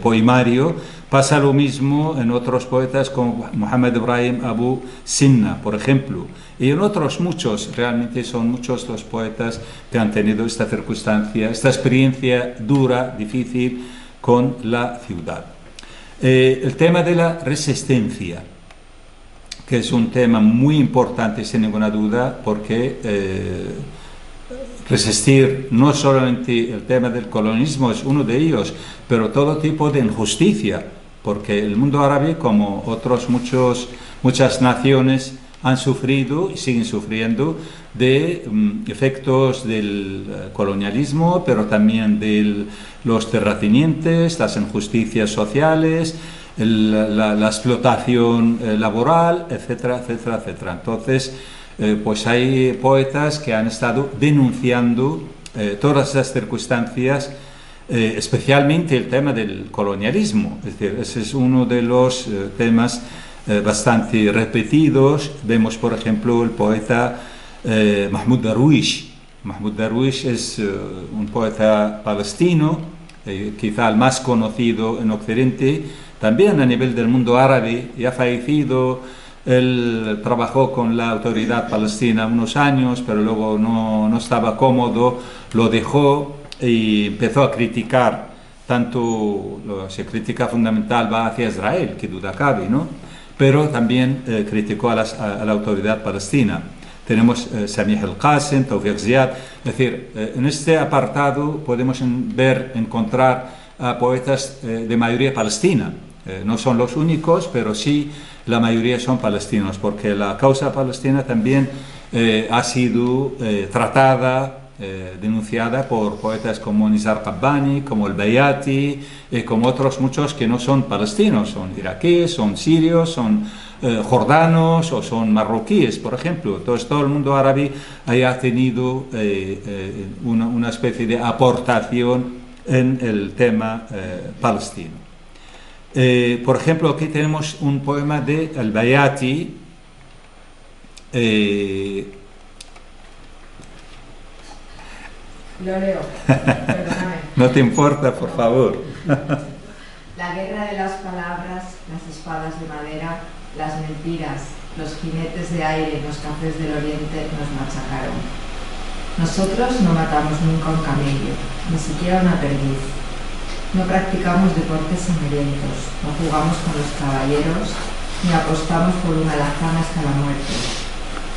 Speaker 1: poemario. Pasa lo mismo en otros poetas como Muhammad Ibrahim Abu Sinna, por ejemplo, y en otros muchos. Realmente son muchos los poetas que han tenido esta circunstancia, esta experiencia dura, difícil con la ciudad. El tema de la resistencia, que es un tema muy importante sin ninguna duda, porque resistir no solamente el tema del colonialismo es uno de ellos, pero todo tipo de injusticia, porque el mundo árabe, como muchas naciones, han sufrido y siguen sufriendo de efectos del colonialismo, pero también de los terratenientes, las injusticias sociales, la explotación laboral, etcétera, etcétera, etcétera. Entonces, pues hay poetas que han estado denunciando todas esas circunstancias, especialmente el tema del colonialismo. Es decir, ese es uno de los temas bastante repetidos. Vemos, por ejemplo, el poeta Mahmoud Darwish. Mahmoud Darwish es un poeta palestino, quizá el más conocido en Occidente, también a nivel del mundo árabe. Ya fallecido, él trabajó con la autoridad palestina unos años, pero luego no estaba cómodo, lo dejó y empezó a criticar. Tanto su crítica fundamental va hacia Israel, que duda cabe, ¿no? Pero también criticó a la autoridad palestina. Tenemos Samih al-Qasim, Tawfiq Ziyad. Es decir, en este apartado podemos encontrar a poetas de mayoría palestina. No son los únicos, pero sí la mayoría son palestinos, porque la causa palestina también ha sido tratada, denunciada por poetas como Nizar Qabbani, como el Bayati, como otros muchos que no son palestinos, son iraquíes, son sirios, son jordanos o son marroquíes, por ejemplo. Entonces todo el mundo árabe haya tenido una especie de aportación en el tema palestino. Por ejemplo, aquí tenemos un poema de el Bayati,
Speaker 4: lo leo, perdóname.
Speaker 1: No te importa, por favor.
Speaker 4: La guerra de las palabras, las espadas de madera, las mentiras, los jinetes de aire en los cafés del oriente nos machacaron. Nosotros no matamos nunca un camello, ni siquiera una perdiz. No practicamos deportes sangrientos, no jugamos con los caballeros, ni apostamos por una alazana hasta la muerte.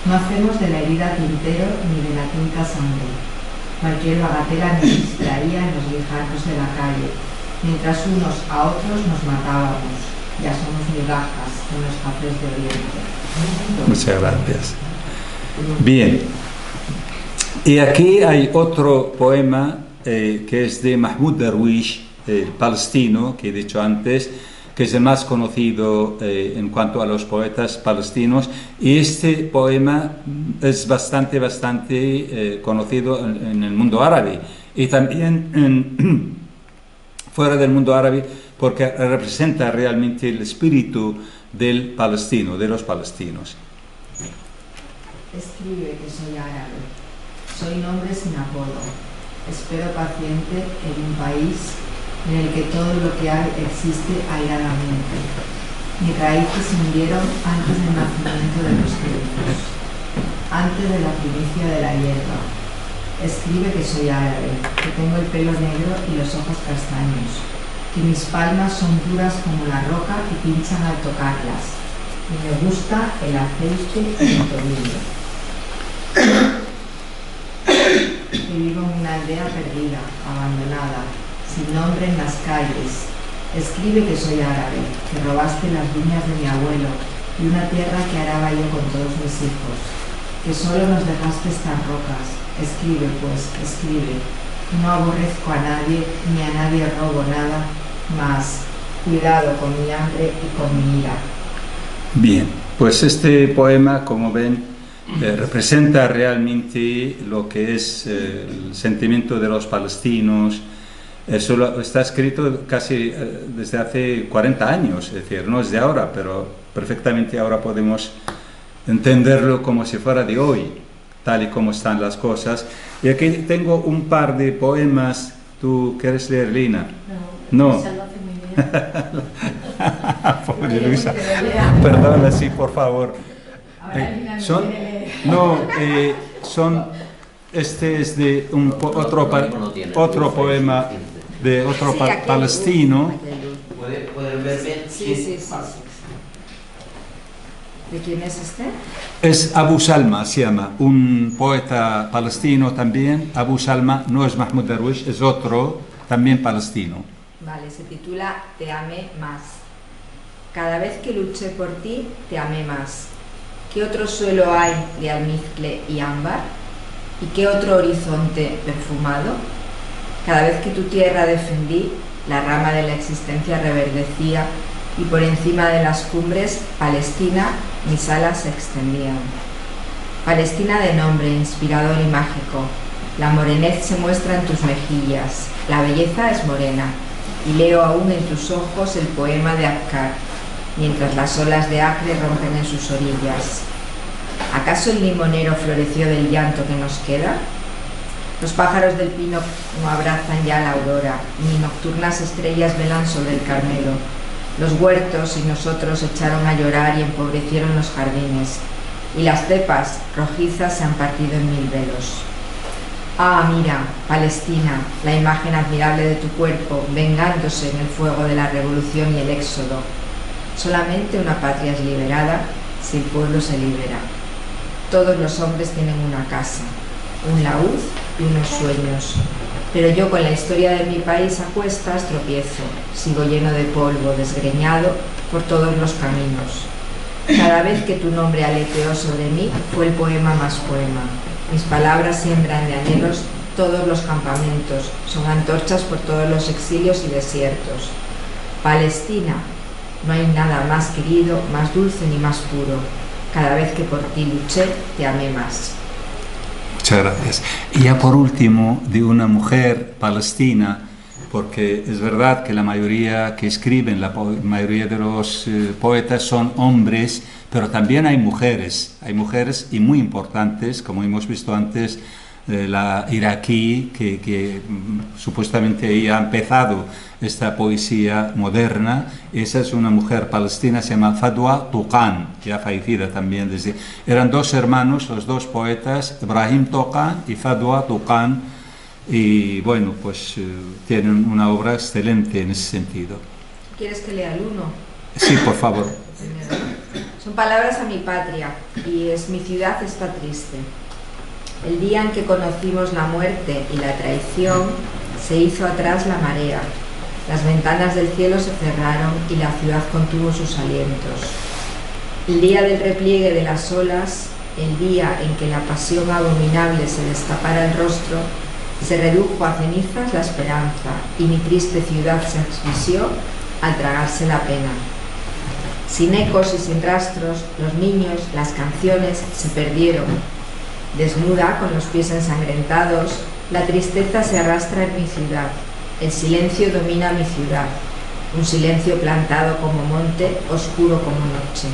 Speaker 4: No hacemos de la herida tintero ni de la tinta sangre. Cualquier bagatela nos distraía en los guijarros de la calle, mientras unos a otros nos matábamos. Ya somos migajas en los cafés de Oriente.
Speaker 1: Muchas gracias. Bien. Y aquí hay otro poema que es de Mahmoud Darwish, palestino, que he dicho antes, que es el más conocido en cuanto a los poetas palestinos, y este poema es bastante conocido en el mundo árabe y también fuera del mundo árabe, porque representa realmente el espíritu del palestino, de los palestinos.
Speaker 4: Escribe que soy árabe, soy nombre sin apodo, espero paciente en un país en el que todo lo que hay existe airadamente. Mis raíces se hundieron antes del nacimiento de los tiempos, antes de la primicia de la hierba. Escribe que soy árabe, que tengo el pelo negro y los ojos castaños, que mis palmas son duras como la roca y pinchan al tocarlas, y me gusta el aceite y el tobillo. Que vivo en una aldea perdida, abandonada, sin nombre en las calles, Escribe que soy árabe, que robaste las viñas de mi abuelo y una tierra que araba yo con todos mis hijos, que solo nos dejaste estas rocas. Escribe pues, escribe. No aborrezco a nadie, ni a nadie robo nada, mas cuidado con mi hambre y con mi ira.
Speaker 1: Bien, pues este poema, como ven, representa realmente lo que es el sentimiento de los palestinos. Eso está escrito casi desde hace 40 años, es decir, no es de ahora, pero perfectamente ahora podemos entenderlo como si fuera de hoy, tal y como están las cosas. Y aquí tengo un par de poemas. ¿Tú quieres leer, Lina? No.
Speaker 6: Luisa lo hace muy bien.
Speaker 1: Pobre Luisa. Perdona, sí, por favor.
Speaker 4: Ahora Lina no
Speaker 1: Son,
Speaker 4: quiere leer.
Speaker 1: no, son, este es de otro poema de otro
Speaker 4: Sí, aquí hay
Speaker 1: palestino.
Speaker 4: luz, aquí hay luz.
Speaker 5: ¿Pueden ver bien?
Speaker 4: Sí. ¿De quién es este?
Speaker 1: Es Abu Salma, se llama, un poeta palestino también. Abu Salma no es Mahmoud Darwish, es otro, también palestino.
Speaker 4: Vale, se titula Te amé más. Cada vez que luché por ti, te amé más. ¿Qué otro suelo hay de almizcle y ámbar? ¿Y qué otro horizonte perfumado? Cada vez que tu tierra defendí, la rama de la existencia reverdecía y por encima de las cumbres, Palestina, mis alas se extendían. Palestina de nombre, inspirador y mágico. La morenez se muestra en tus mejillas, la belleza es morena, y leo aún en tus ojos el poema de Akkar, mientras las olas de Acre rompen en sus orillas. ¿Acaso el limonero floreció del llanto que nos queda? Los pájaros del pino no abrazan ya la aurora, ni nocturnas estrellas velan sobre el Carmelo. Los huertos y nosotros echaron a llorar y empobrecieron los jardines, y las cepas rojizas se han partido en mil velos. Ah, mira, Palestina, la imagen admirable de tu cuerpo, vengándose en el fuego de la revolución y el éxodo. Solamente una patria es liberada si el pueblo se libera. Todos los hombres tienen una casa, un laúd y unos sueños. Pero yo con la historia de mi país a cuestas tropiezo, sigo lleno de polvo, desgreñado por todos los caminos. Cada vez que tu nombre aleteó sobre mí, fue el poema más poema. Mis palabras siembran de anhelos todos los campamentos, son antorchas por todos los exilios y desiertos. Palestina, no hay nada más querido, más dulce ni más puro. Cada vez que por ti luché, te amé más.
Speaker 1: Muchas gracias. Y ya por último, de una mujer palestina, porque es verdad que la mayoría que escriben, la mayoría de los poetas son hombres, pero también hay mujeres y muy importantes, como hemos visto antes, la iraquí, que supuestamente ella ha empezado esta poesía moderna. Esa es una mujer palestina, se llama Fadwa Tuqan, ya fallecida también. Eran dos hermanos, los dos poetas, Ibrahim Tuqan y Fadwa Tuqan, y bueno, pues tienen una obra excelente en ese sentido.
Speaker 4: ¿Quieres que lea el uno?
Speaker 1: Sí, por favor.
Speaker 4: Son palabras a mi patria, y es mi ciudad está triste. El día en que conocimos la muerte y la traición, se hizo atrás la marea. Las ventanas del cielo se cerraron y la ciudad contuvo sus alientos. El día del repliegue de las olas, el día en que la pasión abominable se destapara el rostro, se redujo a cenizas la esperanza y mi triste ciudad se asfixió al tragarse la pena. Sin ecos y sin rastros, los niños, las canciones se perdieron. Desnuda, con los pies ensangrentados, la tristeza se arrastra en mi ciudad. El silencio domina mi ciudad. Un silencio plantado como monte, oscuro como noche.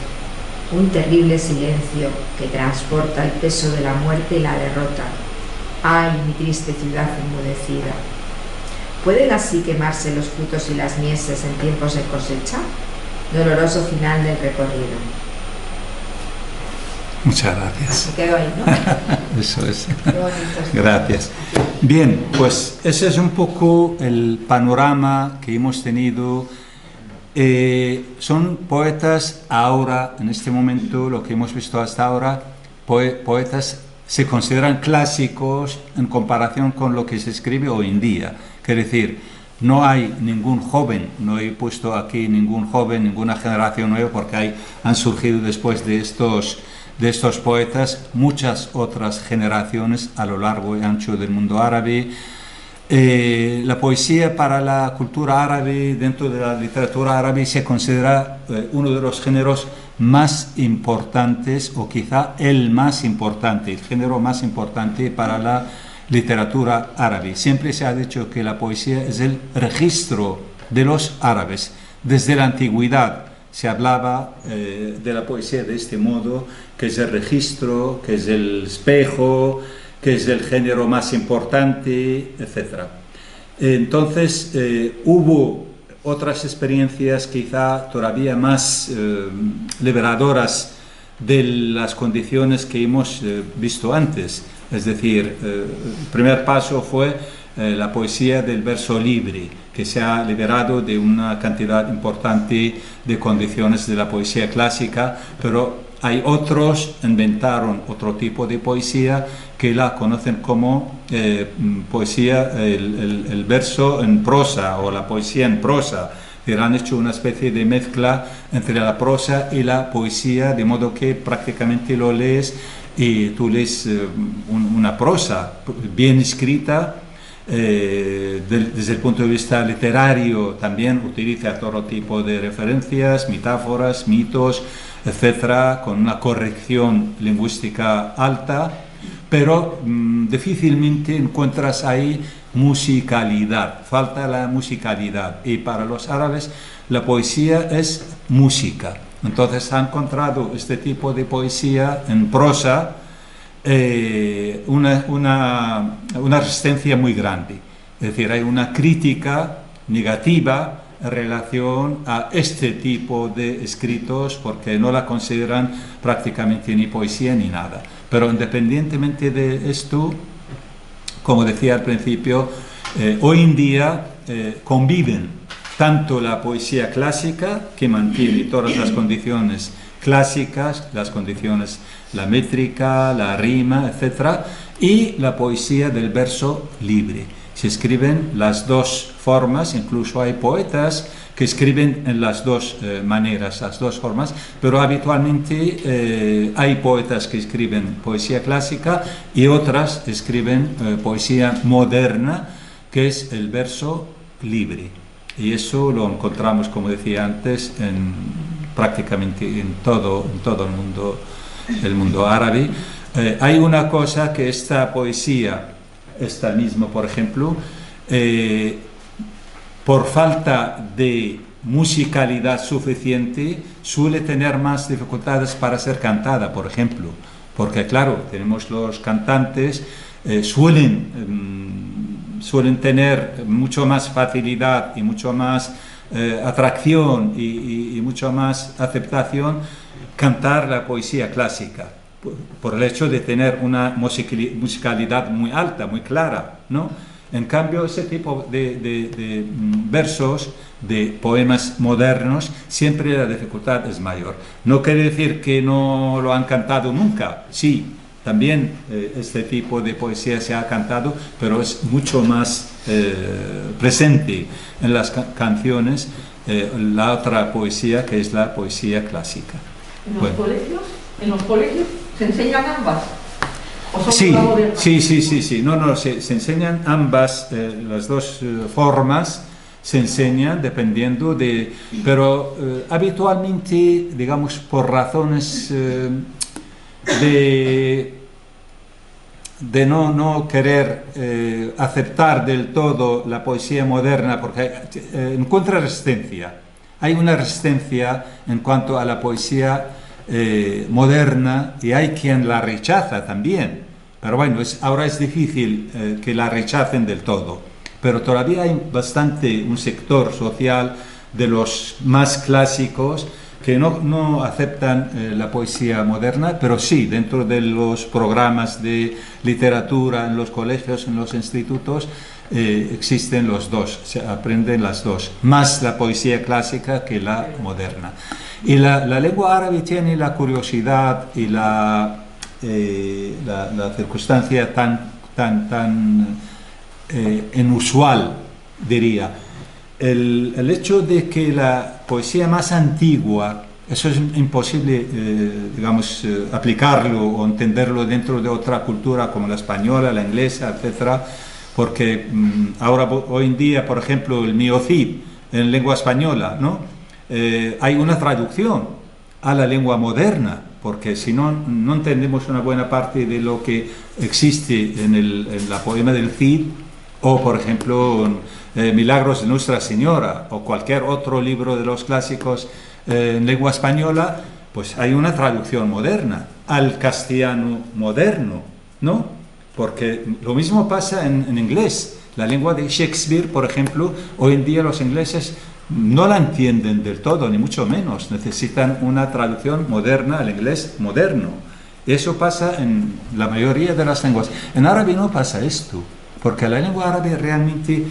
Speaker 4: Un terrible silencio que transporta el peso de la muerte y la derrota. ¡Ay, mi triste ciudad enmudecida! ¿Pueden así quemarse los frutos y las mieses en tiempos de cosecha? Doloroso final del recorrido.
Speaker 1: Muchas gracias.
Speaker 4: Me quedo ahí, ¿no?
Speaker 1: Eso es.
Speaker 4: Qué bonito.
Speaker 1: Gracias. Bien, pues ese es un poco el panorama que hemos tenido. Son poetas ahora, en este momento, lo que hemos visto hasta ahora, poetas se consideran clásicos en comparación con lo que se escribe hoy en día. Quiere decir, No hay ningún joven, no he puesto aquí ningún joven, ninguna generación nueva, porque han surgido después de estos poetas muchas otras generaciones a lo largo y ancho del mundo árabe. La poesía para la cultura árabe, dentro de la literatura árabe, se considera uno de los géneros más importantes, o quizá el más importante, el género más importante para la literatura árabe. Siempre se ha dicho que la poesía es el registro de los árabes. Desde la antigüedad se hablaba de la poesía de este modo, que es el registro, que es el espejo, que es el género más importante, etc. Entonces hubo otras experiencias quizá todavía más liberadoras de las condiciones que hemos visto antes. Es decir, el primer paso fue la poesía del verso libre, que se ha liberado de una cantidad importante de condiciones de la poesía clásica, pero hay otros, inventaron otro tipo de poesía que la conocen como poesía, el verso en prosa o la poesía en prosa. Han hecho una especie de mezcla entre la prosa y la poesía, de modo que prácticamente lo lees y tú lees una prosa bien escrita. Desde el punto de vista literario también utiliza todo tipo de referencias, metáforas, mitos, etcétera, con una corrección lingüística alta, pero difícilmente encuentras ahí musicalidad, falta la musicalidad, y para los árabes la poesía es música. Entonces han encontrado este tipo de poesía en prosa una resistencia muy grande. Es decir, hay una crítica negativa en relación a este tipo de escritos, porque no la consideran prácticamente ni poesía ni nada. Pero independientemente de esto, como decía al principio, hoy en día conviven tanto la poesía clásica, que mantiene todas las condiciones clásicas, las condiciones, la métrica, la rima, etc., y la poesía del verso libre. Se escriben las dos formas, incluso hay poetas que escriben en las dos maneras, las dos formas, pero habitualmente hay poetas que escriben poesía clásica y otras escriben poesía moderna, que es el verso libre. Y eso lo encontramos, como decía antes, prácticamente en todo el mundo árabe. Hay una cosa que esta poesía, esta misma, por ejemplo, por falta de musicalidad suficiente, suele tener más dificultades para ser cantada, por ejemplo, porque claro, tenemos los cantantes, suelen tener mucho más facilidad y mucho más atracción y mucho más aceptación cantar la poesía clásica, por el hecho de tener una musicalidad muy alta, muy clara, ¿no? En cambio, ese tipo de versos, de poemas modernos, siempre la dificultad es mayor. No quiere decir que no lo han cantado nunca, sí, también este tipo de poesía se ha cantado, pero es mucho más presente en las canciones la otra poesía, que es la poesía clásica.
Speaker 6: ¿En los colegios se enseñan ambas?
Speaker 1: Sí, se enseñan ambas, las dos formas se enseñan dependiendo de, pero habitualmente, digamos, por razones de no querer aceptar del todo la poesía moderna, porque encuentra resistencia. Hay una resistencia en cuanto a la poesía moderna, y hay quien la rechaza también, pero bueno, ahora es difícil que la rechacen del todo, pero todavía hay un sector social de los más clásicos que no aceptan la poesía moderna, pero sí, dentro de los programas de literatura en los colegios, en los institutos, existen los dos, se aprenden las dos, más la poesía clásica que la moderna. Y la lengua árabe tiene la curiosidad y la circunstancia tan inusual, diría, el hecho de que la poesía más antigua, eso es imposible, digamos, aplicarlo o entenderlo dentro de otra cultura como la española, la inglesa, etcétera, porque hoy en día, por ejemplo, el Miocid en lengua española, ¿no? Hay una traducción a la lengua moderna, porque si no, no entendemos una buena parte de lo que existe en la poema del Cid, o por ejemplo, Milagros de Nuestra Señora, o cualquier otro libro de los clásicos en lengua española, pues hay una traducción moderna al castellano moderno, ¿no? Porque lo mismo pasa en inglés. La lengua de Shakespeare, por ejemplo, hoy en día los ingleses no la entienden del todo, ni mucho menos. Necesitan una traducción moderna al inglés moderno. Eso pasa en la mayoría de las lenguas. En árabe no pasa esto, porque la lengua árabe realmente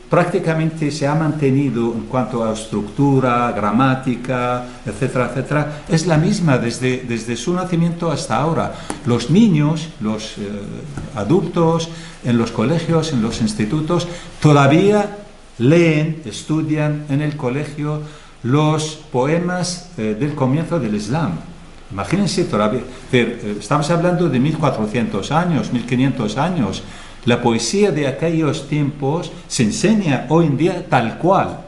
Speaker 1: prácticamente se ha mantenido en cuanto a estructura, gramática, etcétera, etcétera. Es la misma desde su nacimiento hasta ahora. Los niños, los adultos, en los colegios, en los institutos, todavía leen, estudian en el colegio los poemas del comienzo del Islam. Imagínense, todavía, estamos hablando de 1400 años, 1500 años. La poesía de aquellos tiempos se enseña hoy en día tal cual.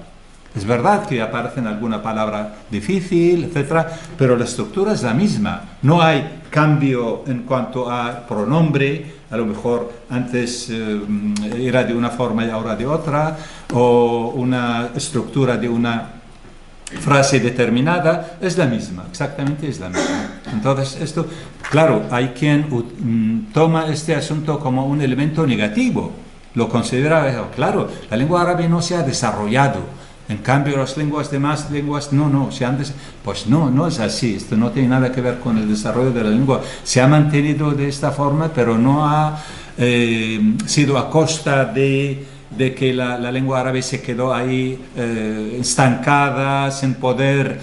Speaker 1: Es verdad que aparecen alguna palabra difícil, etcétera, pero la estructura es la misma. No hay cambio en cuanto a pronombre, a lo mejor antes era de una forma y ahora de otra, o una estructura de una frase determinada, es la misma, exactamente es la misma. Entonces, esto, claro, hay quien toma este asunto como un elemento negativo, lo considera, claro, la lengua árabe no se ha desarrollado, en cambio las demás lenguas, pues no es así, esto no tiene nada que ver con el desarrollo de la lengua, se ha mantenido de esta forma, pero no ha sido a costa de que la lengua árabe se quedó ahí estancada, sin poder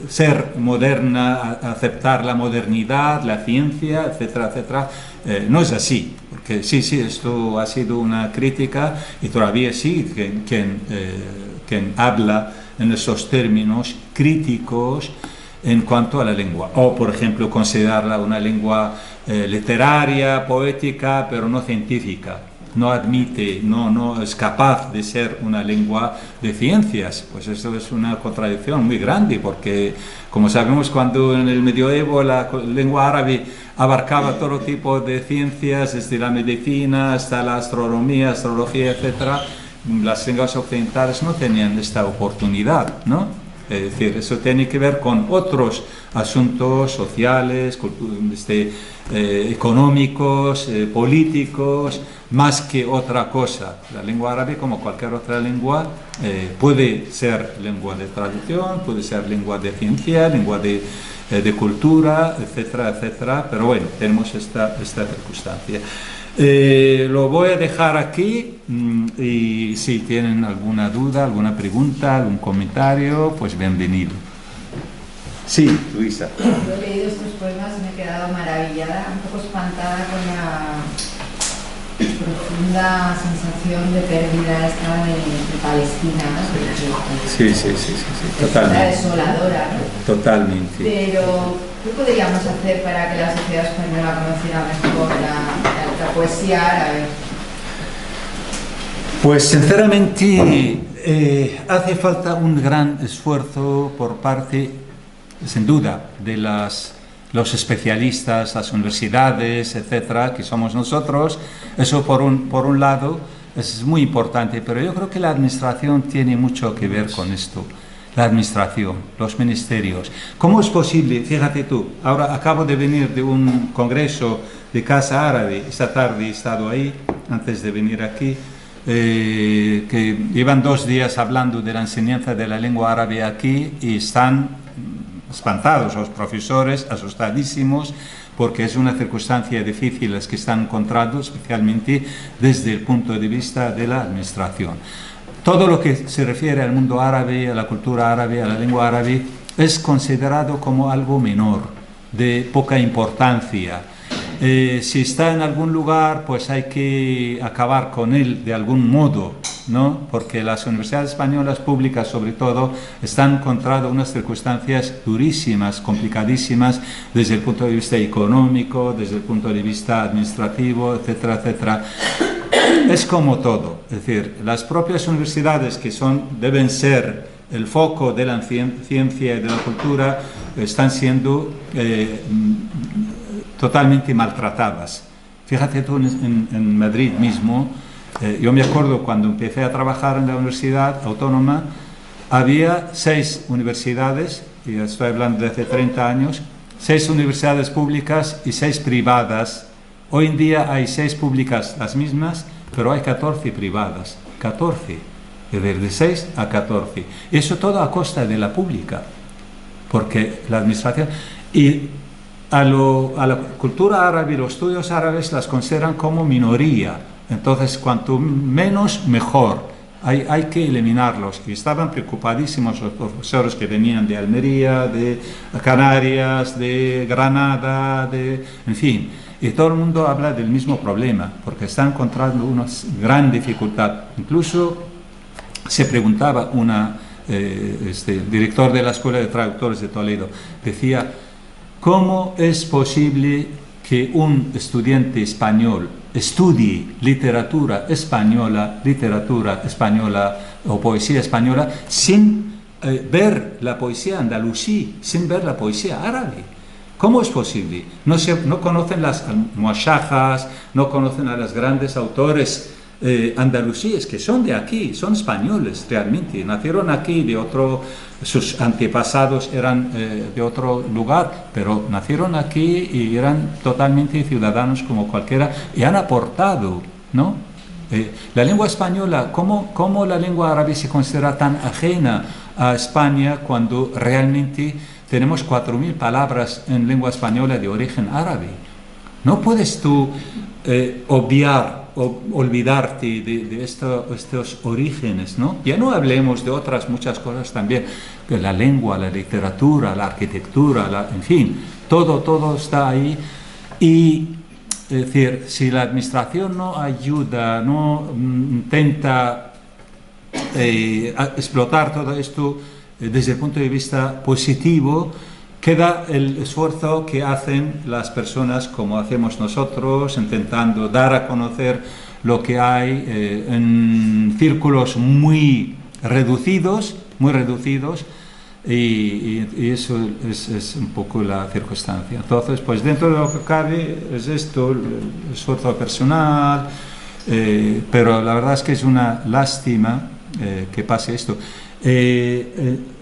Speaker 1: ser moderna, aceptar la modernidad, la ciencia, etcétera, etcétera. No es así, porque sí, esto ha sido una crítica y todavía sí, quien habla en esos términos críticos en cuanto a la lengua, o por ejemplo considerarla una lengua literaria, poética, pero no científica. No admite, no es capaz de ser una lengua de ciencias, pues eso es una contradicción muy grande, porque como sabemos, cuando en el medioevo la lengua árabe abarcaba todo tipo de ciencias, desde la medicina hasta la astronomía, astrología, etcétera, las lenguas occidentales no tenían esta oportunidad, ¿no? Es decir, eso tiene que ver con otros asuntos sociales, económicos, políticos, más que otra cosa. La lengua árabe, como cualquier otra lengua, puede ser lengua de traducción, puede ser lengua de ciencia, lengua de cultura, etcétera, etcétera. Pero bueno, tenemos esta circunstancia. Lo voy a dejar aquí y si tienen alguna duda, alguna pregunta, algún comentario, pues bienvenido. Sí, Luisa.
Speaker 4: Yo he leído estos poemas y me he quedado maravillada, un poco espantada con la profunda sensación de pérdida esta de Palestina, ¿no?
Speaker 1: Sí, totalmente.
Speaker 4: Desoladora, ¿no?
Speaker 1: Totalmente.
Speaker 4: Pero, ¿qué podríamos hacer para que la sociedad española conociera mejor la poesía árabe?
Speaker 1: Pues sinceramente hace falta un gran esfuerzo por parte, sin duda, de los especialistas, las universidades, etcétera, que somos nosotros. Eso por un lado es muy importante, pero yo creo que la administración tiene mucho que ver con esto. La administración, los ministerios. ¿Cómo es posible? Fíjate tú, ahora acabo de venir de un congreso de Casa Árabe, esta tarde he estado ahí, antes de venir aquí, que llevan 2 días hablando de la enseñanza de la lengua árabe aquí y están espantados los profesores, asustadísimos, porque es una circunstancia difícil las que están encontrando, especialmente desde el punto de vista de la administración. Todo lo que se refiere al mundo árabe, a la cultura árabe, a la lengua árabe, es considerado como algo menor, de poca importancia. Si está en algún lugar, pues hay que acabar con él de algún modo, ¿no? Porque las universidades españolas públicas, sobre todo, están encontrando unas circunstancias durísimas, complicadísimas, desde el punto de vista económico, desde el punto de vista administrativo, etcétera, etcétera. Es como todo, es decir, las propias universidades que deben ser el foco de la ciencia y de la cultura, están siendo totalmente maltratadas. Fíjate tú, en Madrid mismo, yo me acuerdo cuando empecé a trabajar en la Universidad Autónoma, había 6 universidades, y estoy hablando de hace 30 años, 6 universidades públicas y 6 privadas. Hoy en día hay 6 públicas las mismas, pero hay 14 privadas. 14, es decir, de 6 a 14. Eso todo a costa de la pública, porque la administración... Y a la cultura árabe, los estudios árabes las consideran como minoría. Entonces, cuanto menos, mejor. Hay que eliminarlos. Y estaban preocupadísimos los profesores que venían de Almería, de Canarias, de Granada, en fin. Y todo el mundo habla del mismo problema, porque están encontrando una gran dificultad. Incluso se preguntaba director de la Escuela de Traductores de Toledo, decía: ¿cómo es posible que un estudiante español estudie literatura española o poesía española sin ver la poesía andalusí, sin ver la poesía árabe? ¿Cómo es posible? No conocen las muashajas, no conocen a los grandes autores andalusíes, que son de aquí, son españoles realmente, nacieron aquí, sus antepasados eran de otro lugar, pero nacieron aquí y eran totalmente ciudadanos como cualquiera, y han aportado, ¿no? La lengua española, ¿cómo la lengua árabe se considera tan ajena a España cuando realmente tenemos 4.000 palabras en lengua española de origen árabe? No puedes tú olvidarte de estos orígenes, ¿no? Ya no hablemos de otras muchas cosas también, que la lengua, la literatura, la arquitectura, en fin, todo está ahí. Y es decir, si la administración no ayuda, no intenta explotar todo esto desde el punto de vista positivo, queda el esfuerzo que hacen las personas como hacemos nosotros, intentando dar a conocer lo que hay en círculos muy reducidos, y eso es un poco la circunstancia. Entonces, pues dentro de lo que cabe es esto, el esfuerzo personal, pero la verdad es que es una lástima que pase esto.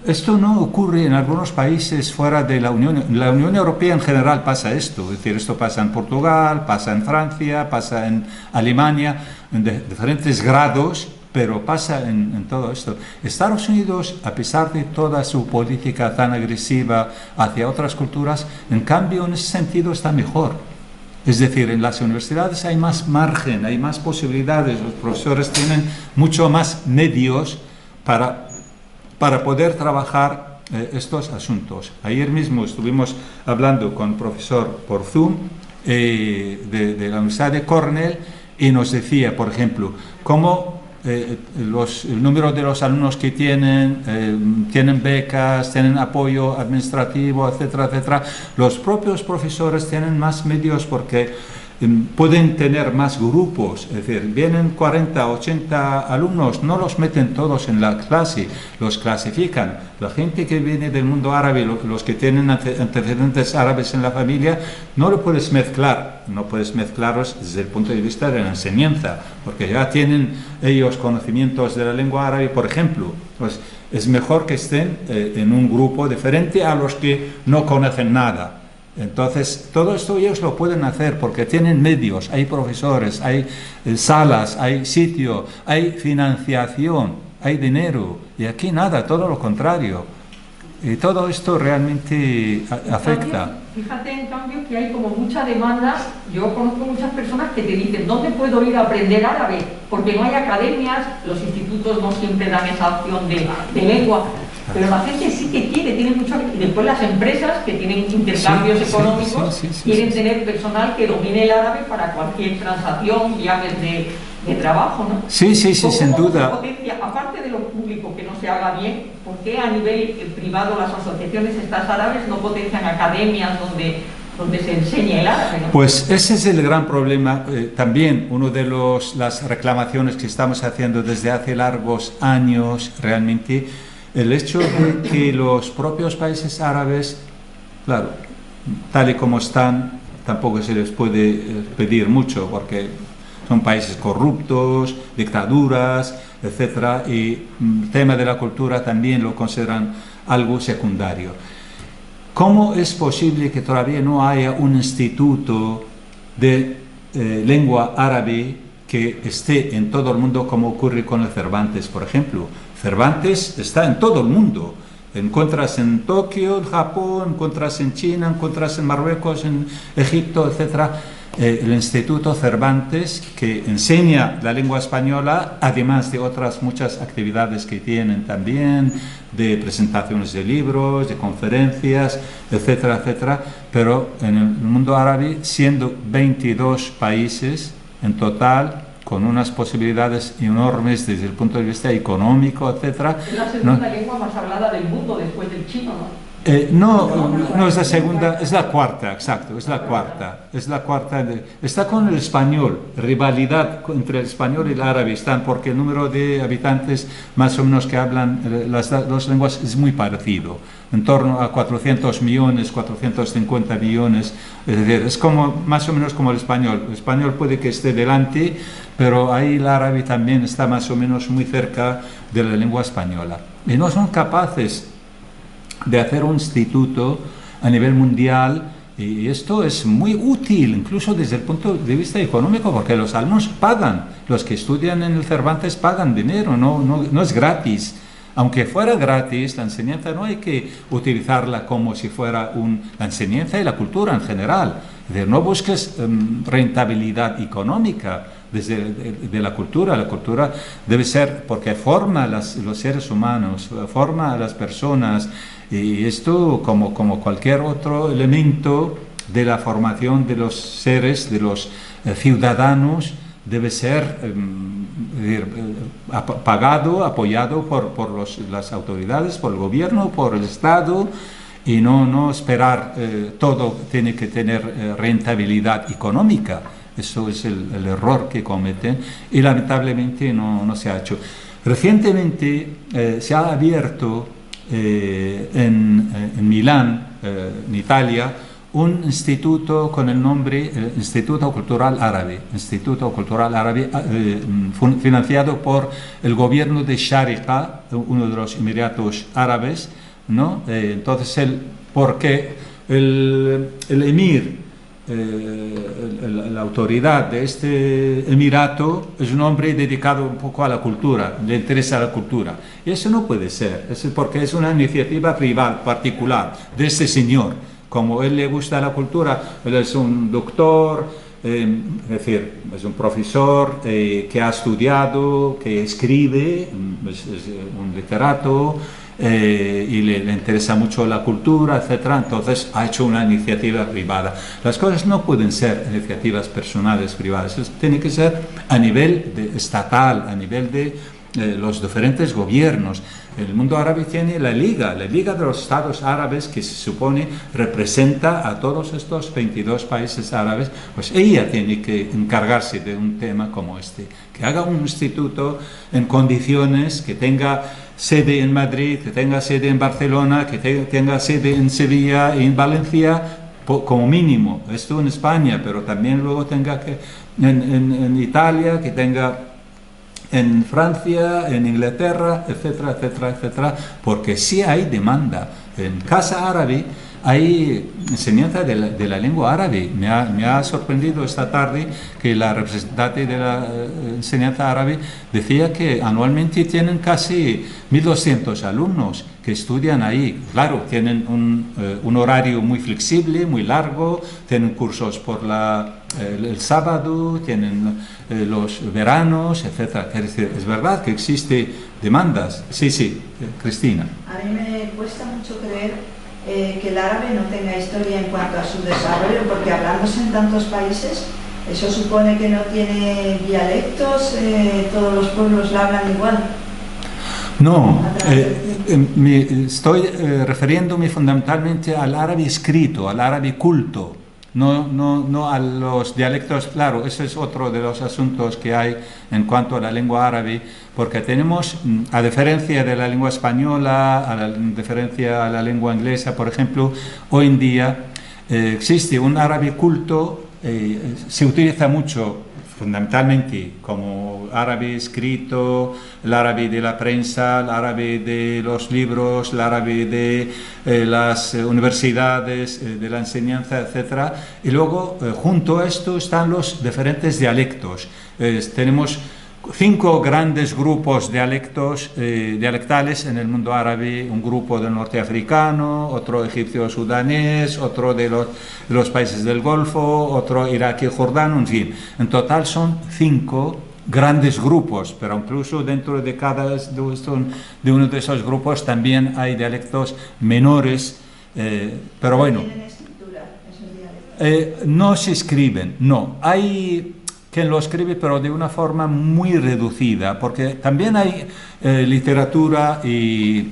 Speaker 1: Esto no ocurre en algunos países fuera de la Unión. En la Unión Europea en general pasa esto, es decir, esto pasa en Portugal, pasa en Francia, pasa en Alemania, en diferentes grados, pero pasa en todo esto. Estados Unidos, a pesar de toda su política tan agresiva hacia otras culturas, en cambio en ese sentido está mejor. Es decir, en las universidades hay más margen, hay más posibilidades, los profesores tienen mucho más medios para poder trabajar estos asuntos. Ayer mismo estuvimos hablando con un profesor por Zoom de la Universidad de Cornell, y nos decía, por ejemplo, cómo el número de los alumnos que tienen becas, tienen apoyo administrativo, etcétera, etcétera. Los propios profesores tienen más medios porque pueden tener más grupos, es decir, vienen 40, 80 alumnos, no los meten todos en la clase, los clasifican. La gente que viene del mundo árabe, los que tienen antecedentes árabes en la familia, no lo puedes mezclar, no puedes mezclarlos desde el punto de vista de la enseñanza, porque ya tienen ellos conocimientos de la lengua árabe, por ejemplo. Pues es mejor que estén en un grupo diferente a los que no conocen nada. Entonces, todo esto ellos lo pueden hacer porque tienen medios, hay profesores, hay salas, hay sitio, hay financiación, hay dinero. Y aquí nada, todo lo contrario. Y todo esto realmente afecta.
Speaker 6: Fíjate, en cambio, que hay como mucha demanda. Yo conozco muchas personas que te dicen: ¿dónde puedo ir a aprender árabe? Porque no hay academias, los institutos no siempre dan esa opción de lengua. Pero la gente sí que tiene mucho... Y después las empresas que tienen intercambios económicos quieren tener personal que domine el árabe para cualquier transacción, viajes de trabajo, ¿no?
Speaker 1: Sí, sin duda.
Speaker 6: Aparte de lo público que no se haga bien, ¿por qué a nivel privado las asociaciones estas árabes no potencian academias donde se enseñe el árabe, ¿no?
Speaker 1: Pues ese es el gran problema. También una de las reclamaciones que estamos haciendo desde hace largos años, realmente, el hecho de que los propios países árabes, claro, tal y como están, tampoco se les puede pedir mucho, porque son países corruptos, dictaduras, etcétera, y el tema de la cultura también lo consideran algo secundario. ¿Cómo es posible que todavía no haya un instituto de lengua árabe que esté en todo el mundo, como ocurre con el Cervantes, por ejemplo? Cervantes está en todo el mundo. Encuentras en Tokio, en Japón, encuentras en China, encuentras en Marruecos, en Egipto, etc. El Instituto Cervantes, que enseña la lengua española, además de otras muchas actividades que tienen también, de presentaciones de libros, de conferencias, etcétera, etcétera. Pero en el mundo árabe, siendo 22 países en total, con unas posibilidades enormes desde el punto de vista económico, etcétera.
Speaker 6: Es la segunda lengua más hablada del mundo después del chino, ¿no?
Speaker 1: No es la segunda, es la cuarta, exacto, es la cuarta. Está con el español, rivalidad entre el español y el árabe están, porque el número de habitantes más o menos que hablan las dos lenguas es muy parecido, en torno a 400 millones, 450 millones, es decir, es como, más o menos como el español. El español puede que esté delante, pero ahí el árabe también está más o menos muy cerca de la lengua española. Y no son capaces de hacer un instituto a nivel mundial, y esto es muy útil incluso desde el punto de vista económico, porque los alumnos pagan, los que estudian en el Cervantes pagan dinero, no es gratis. Aunque fuera gratis, la enseñanza no hay que utilizarla como si fuera la enseñanza y la cultura en general. Es decir, no busques rentabilidad económica de la cultura. La cultura debe ser, porque forma los seres humanos, forma a las personas, y esto como cualquier otro elemento de la formación de los seres, de los ciudadanos, debe ser pagado, apoyado por las autoridades, por el gobierno, por el Estado, y no esperar todo tiene que tener rentabilidad económica. Eso es el error que cometen y lamentablemente no se ha hecho. Recientemente se ha abierto en Milán, en Italia, un instituto con el nombre Instituto Cultural Árabe, financiado por el gobierno de Sharjah, uno de los Emiratos Árabes, ¿no? Entonces, porque el emir, la autoridad de este emirato es un hombre dedicado un poco a la cultura, le interesa la cultura, y eso no puede ser, porque es una iniciativa privada, particular, de este señor. Como él le gusta la cultura, él es un doctor, es decir, es un profesor que ha estudiado, que escribe, es un literato, y le interesa mucho la cultura, etcétera. Entonces ha hecho una iniciativa privada. Las cosas no pueden ser iniciativas personales privadas, tiene que ser a nivel estatal, a nivel de los diferentes gobiernos. El mundo árabe tiene la Liga de los Estados Árabes, que se supone representa a todos estos 22 países árabes. Pues ella tiene que encargarse de un tema como este, que haga un instituto en condiciones, que tenga sede en Madrid, que tenga sede en Barcelona, que tenga sede en Sevilla y en Valencia, como mínimo. Esto en España, pero también luego tenga que en Italia, que tenga en Francia, en Inglaterra, etcétera, etcétera, etcétera, porque sí hay demanda. En Casa Árabe hay enseñanza de la lengua árabe. Me ha sorprendido esta tarde que la representante de la enseñanza árabe decía que anualmente tienen casi 1.200 alumnos, que estudian ahí. Claro, tienen un horario muy flexible, muy largo, tienen cursos por el sábado, tienen los veranos, etc. Es decir, es verdad que existe demandas. Sí, Cristina.
Speaker 7: A mí me cuesta mucho creer que el árabe no tenga historia en cuanto a su desarrollo, porque hablándose en tantos países, eso supone que no tiene dialectos, todos los pueblos la hablan igual.
Speaker 1: No, estoy refiriéndome fundamentalmente al árabe escrito, al árabe culto, no a los dialectos. Claro, ese es otro de los asuntos que hay en cuanto a la lengua árabe, porque tenemos, a diferencia de la lengua española, a diferencia de la lengua inglesa, por ejemplo, hoy en día existe un árabe culto, se utiliza mucho fundamentalmente como árabe escrito, el árabe de la prensa, el árabe de los libros, el árabe de las universidades, de la enseñanza, etc. Y luego, junto a esto, están los diferentes dialectos. Tenemos 5 grandes grupos dialectales en el mundo árabe: un grupo del norte africano, otro egipcio-sudanés, otro de los países del Golfo, otro iraquí-jordano, en fin. En total son 5 grandes grupos, pero incluso dentro de cada de uno de esos grupos también hay dialectos menores, pero bueno.
Speaker 7: ¿Tienen escritura esos dialectos?
Speaker 1: No se escriben, no. Hay quien lo escribe, pero de una forma muy reducida, porque también hay literatura y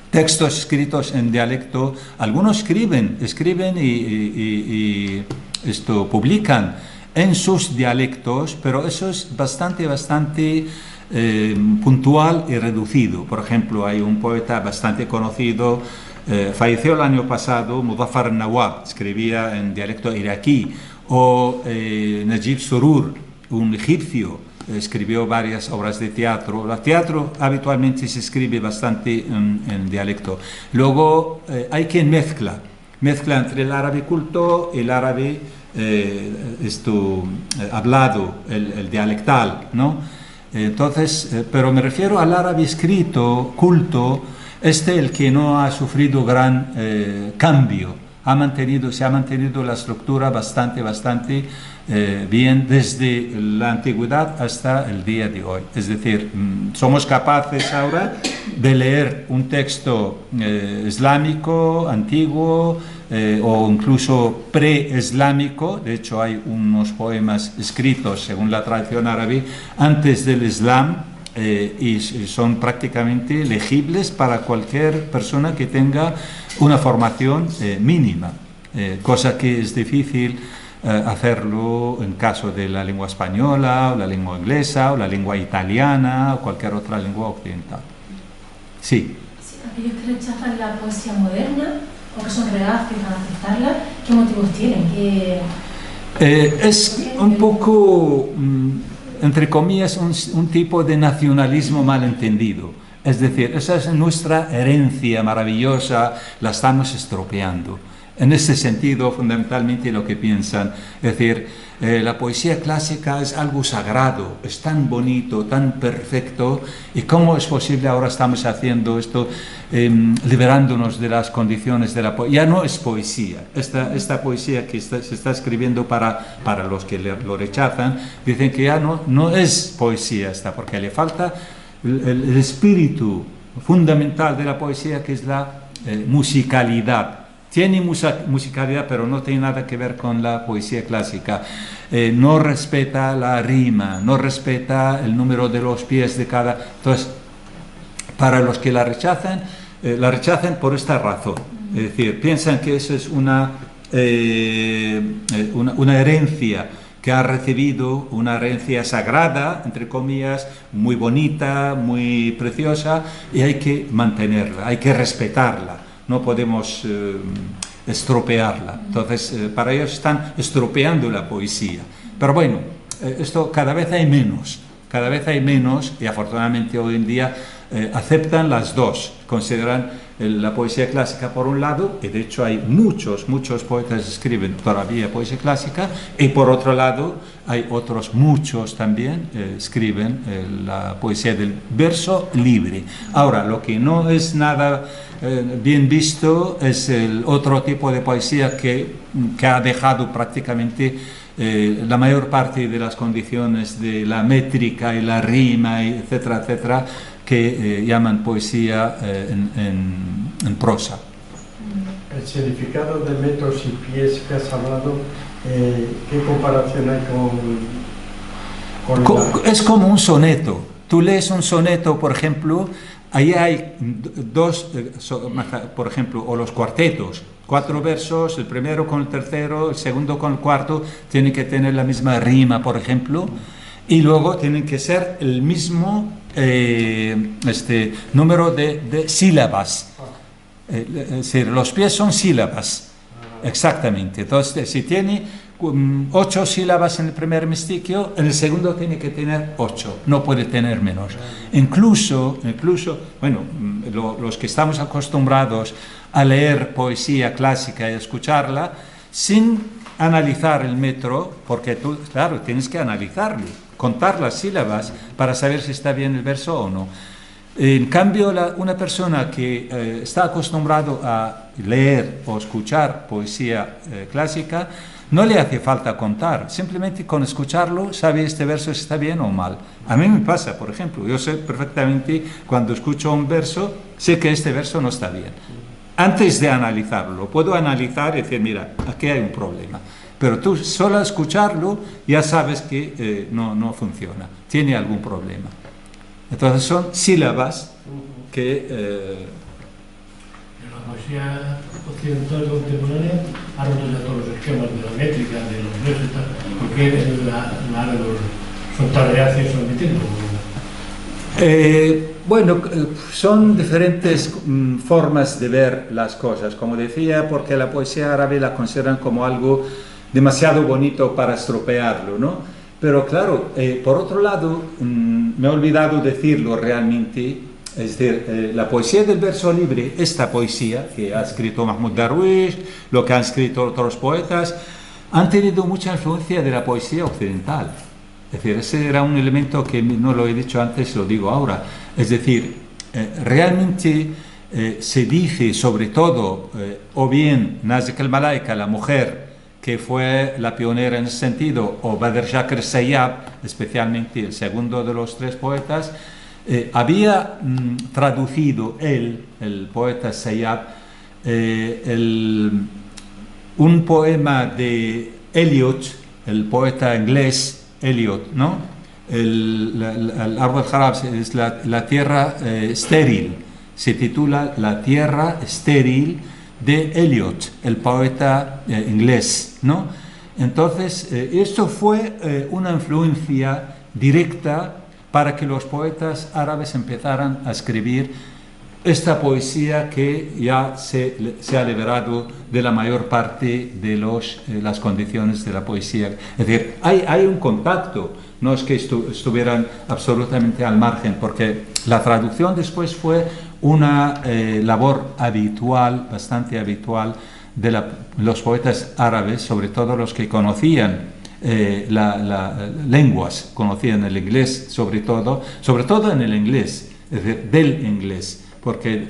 Speaker 1: textos escritos en dialecto. Algunos escriben y publican en sus dialectos, pero eso es bastante puntual y reducido. Por ejemplo, hay un poeta bastante conocido, falleció el año pasado, Muzaffar al-Nawab, escribía en dialecto iraquí. O Najib Surur, un egipcio, escribió varias obras de teatro. El teatro habitualmente se escribe bastante en dialecto. Luego hay quien mezcla entre el árabe culto y el árabe hablado, el dialectal, ¿no? Entonces, pero me refiero al árabe escrito, culto, el que no ha sufrido gran cambio. Se ha mantenido la estructura bastante bien desde la antigüedad hasta el día de hoy. Es decir, somos capaces ahora de leer un texto islámico, antiguo, o incluso pre-islámico. De hecho, hay unos poemas escritos, según la tradición árabe, antes del Islam, y son prácticamente legibles para cualquier persona que tenga una formación mínima, cosa que es difícil hacerlo en caso de la lengua española, o la lengua inglesa, o la lengua italiana, o cualquier otra lengua occidental. Sí.
Speaker 8: Aquellos que rechazan la poesía moderna o que son reacios a aceptarla, ¿qué motivos tienen?
Speaker 1: Es un poco, entre comillas, un tipo de nacionalismo malentendido. Es decir, esa es nuestra herencia maravillosa, la estamos estropeando. En ese sentido, fundamentalmente lo que piensan, es decir, la poesía clásica es algo sagrado, es tan bonito, tan perfecto, y cómo es posible ahora estamos haciendo esto, liberándonos de las condiciones de la poesía. Ya no es poesía, esta poesía que se está escribiendo para los que lo rechazan, dicen que ya no es poesía esta, porque le falta el espíritu fundamental de la poesía, que es la musicalidad. Tiene musicalidad, pero no tiene nada que ver con la poesía clásica. No respeta la rima, no respeta el número de los pies de cada. Entonces, para los que la rechazan por esta razón. Es decir, piensan que eso es una herencia que ha recibido, una herencia sagrada, entre comillas, muy bonita, muy preciosa, y hay que mantenerla, hay que respetarla. No podemos estropearla. Entonces, para ellos están estropeando la poesía. Pero bueno, esto cada vez hay menos, y afortunadamente hoy en día aceptan las dos. Consideran la poesía clásica por un lado, y de hecho hay muchos poetas que escriben todavía poesía clásica, y por otro lado hay otros muchos también escriben la poesía del verso libre. Ahora, lo que no es nada bien visto es el otro tipo de poesía que ha dejado prácticamente la mayor parte de las condiciones de la métrica y la rima, etcétera, etcétera, que llaman poesía en prosa.
Speaker 2: El significado de metros y pies que has hablado, ¿qué comparación hay con
Speaker 1: Es como un soneto. Tú lees un soneto, por ejemplo, ahí hay dos, por ejemplo, o los cuartetos, 4 versos, el primero con el tercero, el segundo con el cuarto, tienen que tener la misma rima, por ejemplo, y luego tienen que ser el mismo número de sílabas. Es decir, los pies son sílabas, exactamente. Entonces, si tiene 8 sílabas en el primer mestiquio, en el segundo tiene que tener 8, no puede tener menos. Incluso bueno, los que estamos acostumbrados a leer poesía clásica y a escucharla, sin analizar el metro, porque tú, claro, tienes que analizarlo, contar las sílabas para saber si está bien el verso o no. En cambio, una persona que está acostumbrado a leer o escuchar poesía clásica, no le hace falta contar, simplemente con escucharlo sabe este verso si está bien o mal. A mí me pasa, por ejemplo, yo sé perfectamente cuando escucho un verso, sé que este verso no está bien. Antes de analizarlo, puedo analizar y decir, mira, aquí hay un problema. Pero tú solo escucharlo ya sabes que no funciona, tiene algún problema. Entonces son sílabas que...
Speaker 9: La poesía occidental contemporánea ha roto ya todos los esquemas de la métrica, de los versos y tal, porque son tan reacios al meterlo.
Speaker 1: Bueno, son diferentes formas de ver las cosas, como decía, porque la poesía árabe la consideran como algo demasiado bonito para estropearlo, ¿no? Pero claro, por otro lado, me he olvidado decirlo realmente, es decir, la poesía del verso libre, esta poesía que ha escrito Mahmoud Darwish, lo que han escrito otros poetas, han tenido mucha influencia de la poesía occidental. Es decir, ese era un elemento que no lo he dicho antes, lo digo ahora. Es decir, realmente se dice sobre todo, o bien Nazik al-Malaika, la mujer que fue la pionera en ese sentido, o Badr Shakr Sayyab, especialmente el segundo de los 3 poetas, había traducido el poeta Sayyab, un poema de Eliot, el poeta inglés Eliot, ¿no? El árbol Jarab es la tierra estéril, se titula La tierra estéril de Eliot, el poeta inglés, ¿no? Entonces, esto fue una influencia directa para que los poetas árabes empezaran a escribir esta poesía que ya se ha liberado de la mayor parte de las condiciones de la poesía. Es decir, hay un contacto, no es que estuvieran absolutamente al margen, porque la traducción después fue una labor habitual, bastante habitual, de los poetas árabes, sobre todo los que conocían lenguas, conocían el inglés sobre todo en el inglés, es decir, del inglés, porque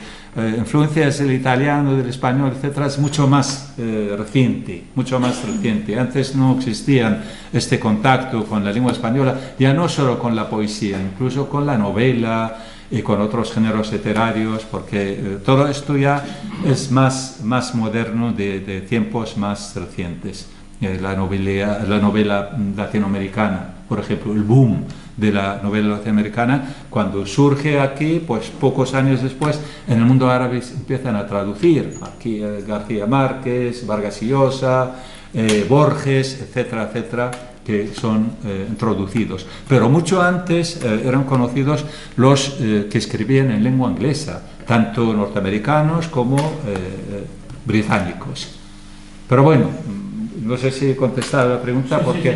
Speaker 1: influencias del italiano, del español, etcétera, es mucho más reciente, mucho más reciente. Antes no existía este contacto con la lengua española, ya no solo con la poesía, incluso con la novela y con otros géneros literarios, porque todo esto ya es más moderno, de tiempos más recientes. La novela latinoamericana, por ejemplo, el boom de la novela latinoamericana, cuando surge aquí, pues pocos años después, en el mundo árabe empiezan a traducir. Aquí García Márquez, Vargas Llosa, Borges, etcétera, etcétera, que son introducidos. Pero mucho antes eran conocidos los que escribían en lengua inglesa, tanto norteamericanos como británicos. Pero bueno, no sé si he contestado la pregunta, porque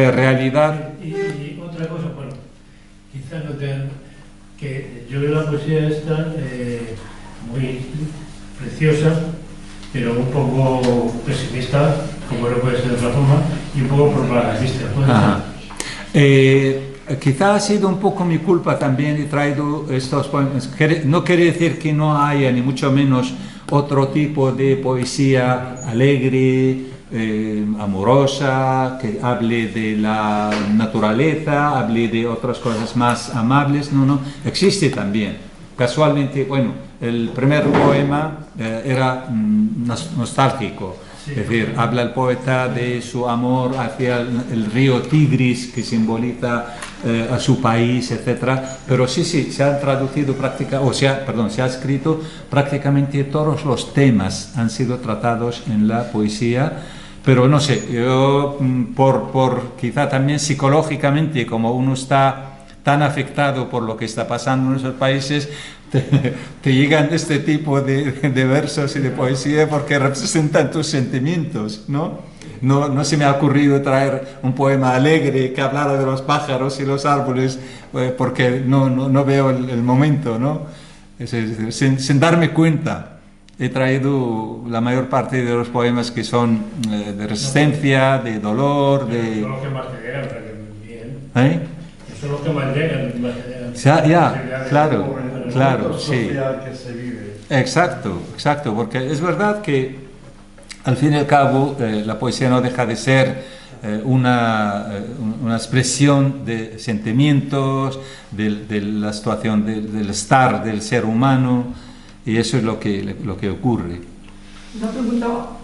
Speaker 1: en realidad...
Speaker 9: Y otra cosa, bueno, quizás no tengan... que yo leo la poesía esta, muy preciosa, pero un poco pesimista, como no puede ser de otra forma, y un poco propagandista.
Speaker 1: Quizá ha sido un poco mi culpa también, he traído estos poemas. No quiere decir que no haya, ni mucho menos, otro tipo de poesía alegre, amorosa, que hable de la naturaleza, hable de otras cosas más amables. No, existe también. Casualmente, bueno, el primer poema era nostálgico. Es decir, habla el poeta de su amor hacia el río Tigris, que simboliza a su país, etcétera. Pero sí, se han traducido se ha escrito prácticamente todos los temas han sido tratados en la poesía. Pero no sé, yo por quizá también psicológicamente, como uno está tan afectado por lo que está pasando en esos países, te llegan este tipo de versos y de poesía porque representan tus sentimientos, ¿no? No se me ha ocurrido traer un poema alegre que hablara de los pájaros y los árboles, porque no veo el momento, ¿no? Es decir, sin darme cuenta, he traído la mayor parte de los poemas que son de resistencia, de dolor, de...
Speaker 9: Son los que más te llegan, bien.
Speaker 1: ¿Eh?
Speaker 9: Son los que más llegan.
Speaker 1: Claro, sí.
Speaker 2: Que se vive.
Speaker 1: Exacto, porque es verdad que al fin y al cabo la poesía no deja de ser una expresión de sentimientos, de la situación del estar del ser humano, y eso es lo que ocurre.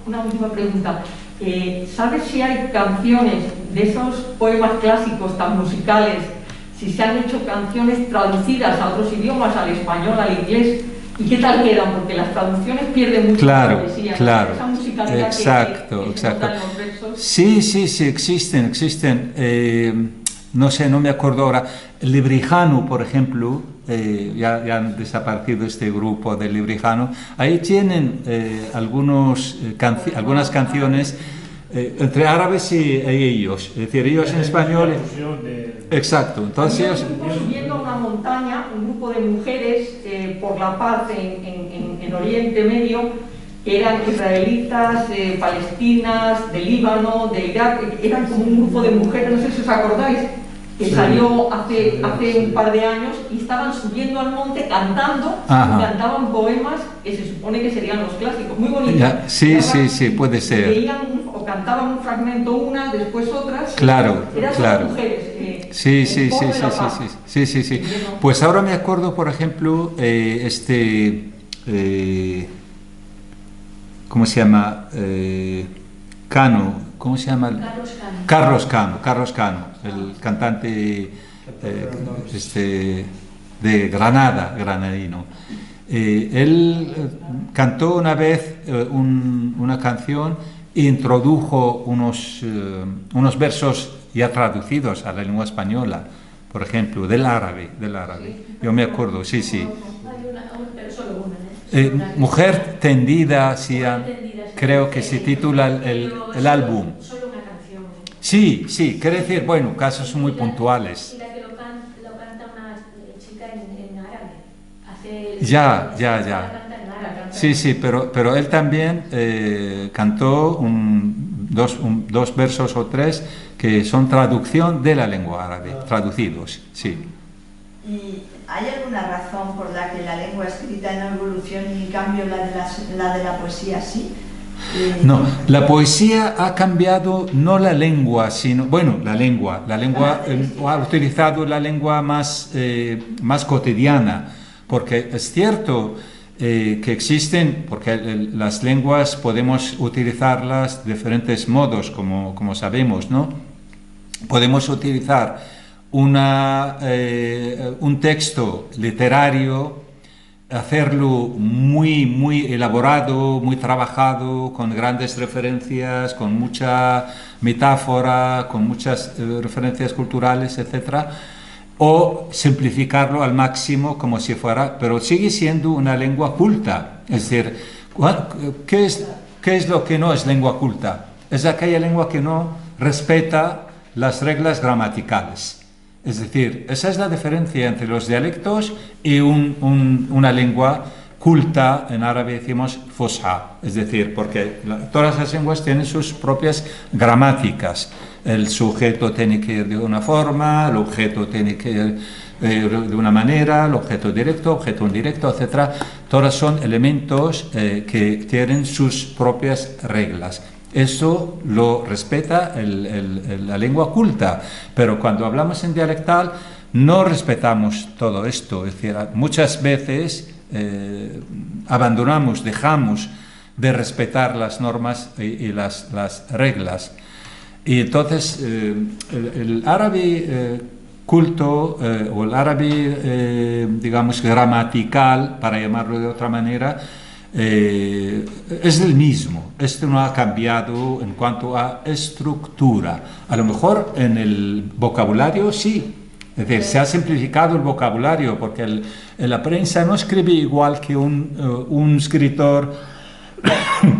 Speaker 6: Una última pregunta. ¿Sabes si hay canciones de esos poemas clásicos tan musicales, si se han hecho canciones traducidas a otros idiomas, al español, al inglés, y qué tal quedan? Porque las traducciones pierden mucho la poesía.
Speaker 1: Claro,
Speaker 6: esa musicalidad
Speaker 1: exacto.
Speaker 6: que se nota en los versos.
Speaker 1: Sí, existen. No sé, no me acuerdo ahora. El Librijano, por ejemplo, ya han desaparecido este grupo del Librijano. Ahí tienen algunas canciones entre árabes y ellos. Es decir, ellos en español... Exacto, entonces ellos...
Speaker 6: Subiendo a una montaña, un grupo de mujeres por la paz en Oriente Medio, eran israelitas, palestinas, de Líbano, de Irak, eran como un grupo de mujeres, no sé si os acordáis, que salió hace un par de años, y estaban subiendo al monte cantando, y cantaban poemas que se supone que serían los clásicos, muy bonitos.
Speaker 1: Sí, puede ser.
Speaker 6: Leían o cantaban un fragmento unas, después otras.
Speaker 1: Claro.
Speaker 6: Mujeres.
Speaker 1: Sí. Pues ahora me acuerdo, por ejemplo, ¿cómo se llama? Cano, ¿cómo se llama? Carlos Cano, el cantante de Granada, granadino. Él cantó una vez una canción e introdujo unos versos ya traducidos a la lengua española, por ejemplo, del árabe. Yo me acuerdo, sí. Mujer tendida, creo que se titula el álbum.
Speaker 8: Solo una canción.
Speaker 1: Sí, quiere decir, bueno, casos muy puntuales.
Speaker 8: Y la que lo canta una chica en árabe.
Speaker 1: Ya. Sí, pero él también cantó dos versos o tres que son traducción de la lengua árabe, traducidos, sí.
Speaker 7: ¿Y hay alguna razón por la que la lengua escrita no evoluciona y en cambio la de la poesía sí?
Speaker 1: No, la poesía ha cambiado no la lengua, sino, bueno, la lengua ha utilizado la lengua más cotidiana, porque es cierto que existen, porque las lenguas podemos utilizarlas de diferentes modos, como sabemos, ¿no? Podemos utilizar un texto literario, hacerlo muy elaborado, muy trabajado, con grandes referencias, con mucha metáfora, con muchas referencias culturales, etc. O simplificarlo al máximo como si fuera, pero sigue siendo una lengua culta. Es decir, ¿qué es lo que no es lengua culta? Es aquella lengua que no respeta las reglas gramaticales. Es decir, esa es la diferencia entre los dialectos y una lengua culta, en árabe decimos fusha, es decir, porque todas las lenguas tienen sus propias gramáticas. El sujeto tiene que ir de una forma, el objeto tiene que ir de una manera, el objeto directo, objeto indirecto, etc. Todos son elementos que tienen sus propias reglas. Eso lo respeta la lengua culta, pero cuando hablamos en dialectal no respetamos todo esto. Es decir, muchas veces abandonamos, dejamos de respetar las normas y las reglas. Y entonces el árabe culto o el árabe, digamos, gramatical, para llamarlo de otra manera, es el mismo. Esto no ha cambiado en cuanto a estructura. A lo mejor en el vocabulario sí. Es decir, se ha simplificado el vocabulario porque la prensa no escribe igual que un escritor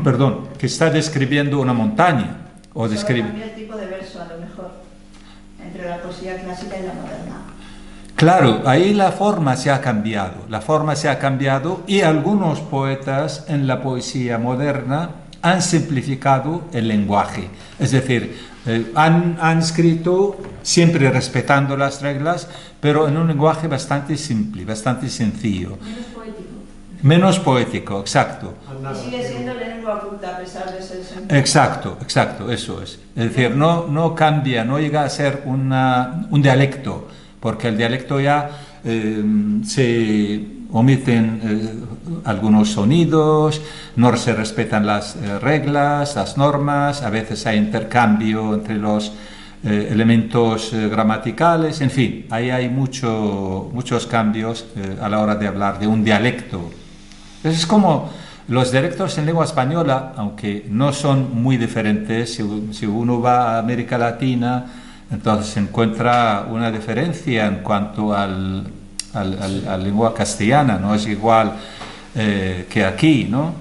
Speaker 1: perdón, que está describiendo una montaña. O describe.
Speaker 7: Cambia el tipo de verso, a lo mejor, entre la poesía clásica y la moderna.
Speaker 1: Claro, ahí la forma se ha cambiado y algunos poetas en la poesía moderna han simplificado el lenguaje. Es decir, han escrito siempre respetando las reglas, pero en un lenguaje bastante simple, bastante sencillo. Menos poético, exacto.
Speaker 7: Y sigue siendo la lengua culta a pesar de ser sencilla.
Speaker 1: Exacto, eso es. Es decir, no cambia, no llega a ser un dialecto, porque el dialecto ya se omiten algunos sonidos, no se respetan las reglas, las normas, a veces hay intercambio entre los elementos gramaticales, en fin, ahí hay muchos cambios a la hora de hablar de un dialecto. Es como los dialectos en lengua española, aunque no son muy diferentes, si uno va a América Latina, entonces encuentra una diferencia en cuanto a la lengua castellana, no es igual que aquí, ¿no?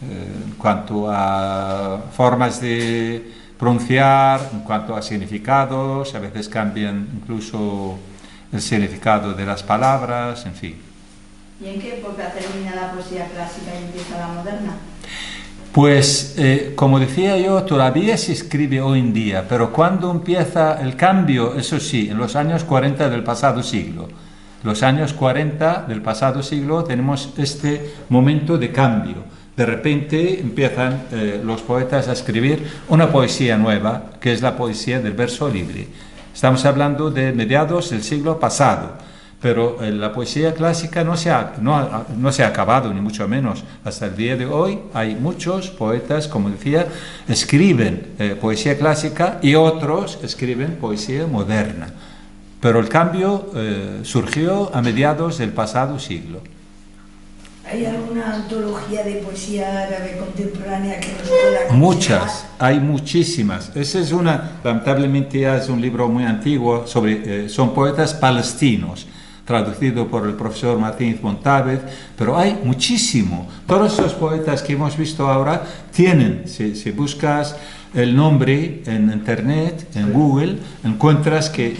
Speaker 1: En cuanto a formas de pronunciar, en cuanto a significados, a veces cambian incluso el significado de las palabras, en fin.
Speaker 7: ¿Y en qué época termina la poesía clásica y empieza la moderna?
Speaker 1: Pues, como decía yo, todavía se escribe hoy en día, pero cuando empieza el cambio, eso sí, en los años 40 del pasado siglo. Los años 40 del pasado siglo tenemos este momento de cambio. De repente empiezan los poetas a escribir una poesía nueva, que es la poesía del verso libre. Estamos hablando de mediados del siglo pasado. Pero la poesía clásica no se ha acabado, ni mucho menos. Hasta el día de hoy hay muchos poetas, como decía, escriben poesía clásica y otros escriben poesía moderna. Pero el cambio surgió a mediados del pasado siglo.
Speaker 3: ¿Hay alguna antología de poesía árabe contemporánea que nos pueda aconsejar?
Speaker 1: Muchas, hay muchísimas. Esa es lamentablemente ya es un libro muy antiguo, son poetas palestinos, traducido por el profesor Martínez Montávez, pero hay muchísimo. Todos esos poetas que hemos visto ahora tienen, si buscas el nombre en internet, en Google, encuentras que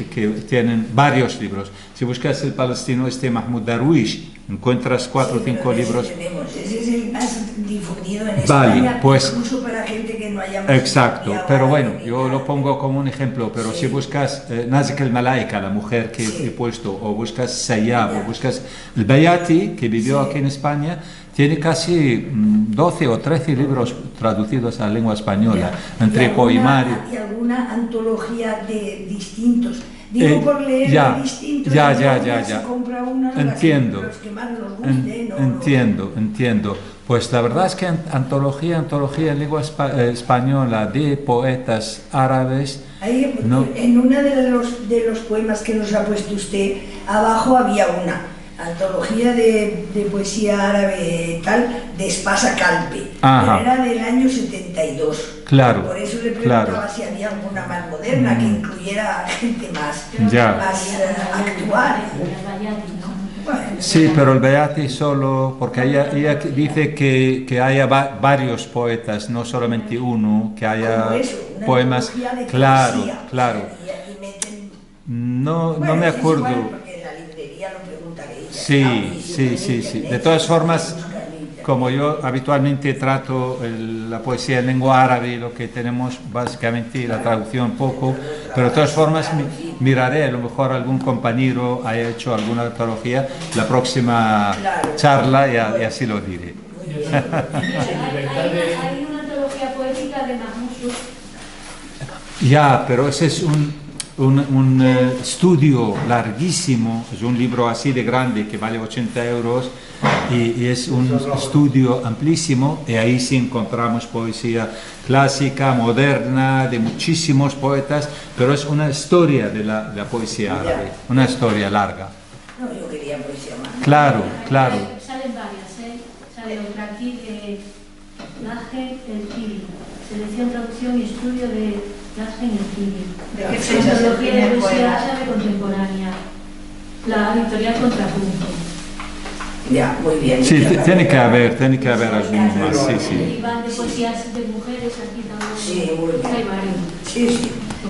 Speaker 1: tienen varios libros. Si buscas el palestino Mahmoud Darwish, encuentras 4 o 5 libros.
Speaker 3: Ese es el más difundido en
Speaker 1: Vale,
Speaker 3: España,
Speaker 1: pues,
Speaker 3: incluso para gente que no hayamos
Speaker 1: exacto,
Speaker 3: estudiado
Speaker 1: pero bueno,
Speaker 3: árabe.
Speaker 1: yo lo pongo como un ejemplo, pero
Speaker 3: Sí.
Speaker 1: si buscas Nazik el-Malaika, la mujer que
Speaker 3: Sí.
Speaker 1: he puesto, o buscas Sayyab, o buscas el Bayati, que vivió
Speaker 3: Sí.
Speaker 1: aquí en España, tiene casi 12 o 13 libros traducidos a la lengua española, entre poemario.
Speaker 3: ¿Y alguna antología de distintos? Digo por leer
Speaker 1: ya,
Speaker 3: de distintos.
Speaker 1: ya,
Speaker 3: y
Speaker 1: ya,
Speaker 3: luego
Speaker 1: ya,
Speaker 3: se
Speaker 1: ya.
Speaker 3: compra una,
Speaker 1: Entiendo.
Speaker 3: los que más nos gusten.
Speaker 1: Entiendo. Pues la verdad es que antología en lengua española de poetas árabes.
Speaker 3: Ahí,
Speaker 1: No.
Speaker 3: en uno de los poemas que nos ha puesto usted, abajo había una antología de poesía árabe tal, de Espasa Calpe,
Speaker 1: Ajá.
Speaker 3: pero era del año 72.
Speaker 1: Claro,
Speaker 3: Por eso le preguntaba
Speaker 1: claro.
Speaker 3: si había alguna más moderna que incluyera gente más
Speaker 1: Ya.
Speaker 3: actual. Bueno,
Speaker 1: Sí, pero el Bayati solo, porque ella dice que haya varios poetas, no solamente uno, que haya
Speaker 3: como eso, una
Speaker 1: poemas.
Speaker 3: antología de
Speaker 1: Claro,
Speaker 3: poesía.
Speaker 1: claro.
Speaker 3: Y meten.
Speaker 1: No
Speaker 3: Bueno,
Speaker 1: me
Speaker 3: es
Speaker 1: acuerdo.
Speaker 3: igual, porque en la librería lo preguntaré.
Speaker 1: Sí. De todas formas, como yo habitualmente trato la poesía en lengua árabe, lo que tenemos básicamente la traducción poco, pero de todas formas miraré, a lo mejor algún compañero haya hecho alguna antología, la próxima charla y así lo diré.
Speaker 8: Hay una antología poética de Mahmoud Yusuf.
Speaker 1: Ya, pero ese es un estudio larguísimo, es un libro así de grande que vale 80 euros y es un estudio amplísimo y ahí sí encontramos poesía clásica, moderna, de muchísimos poetas, pero es una historia de la poesía árabe, una historia larga.
Speaker 3: No, yo quería poesía más.
Speaker 1: Claro, claro.
Speaker 8: Salen varias, sale otra aquí de Naje el Kili, selección, traducción y estudio de Naje el Kili.
Speaker 7: ¿De qué fecha es el
Speaker 8: Antología de
Speaker 7: primer
Speaker 8: poesía
Speaker 7: poema?
Speaker 8: árabe contemporánea, la editorial Contrapunto.
Speaker 3: Ya, muy bien.
Speaker 1: Sí, tiene que haber algunos más, sí, sí.
Speaker 8: Y van de poesías de mujeres aquí también.
Speaker 3: Sí, muy bien.
Speaker 8: Hay varios.
Speaker 3: Sí, sí.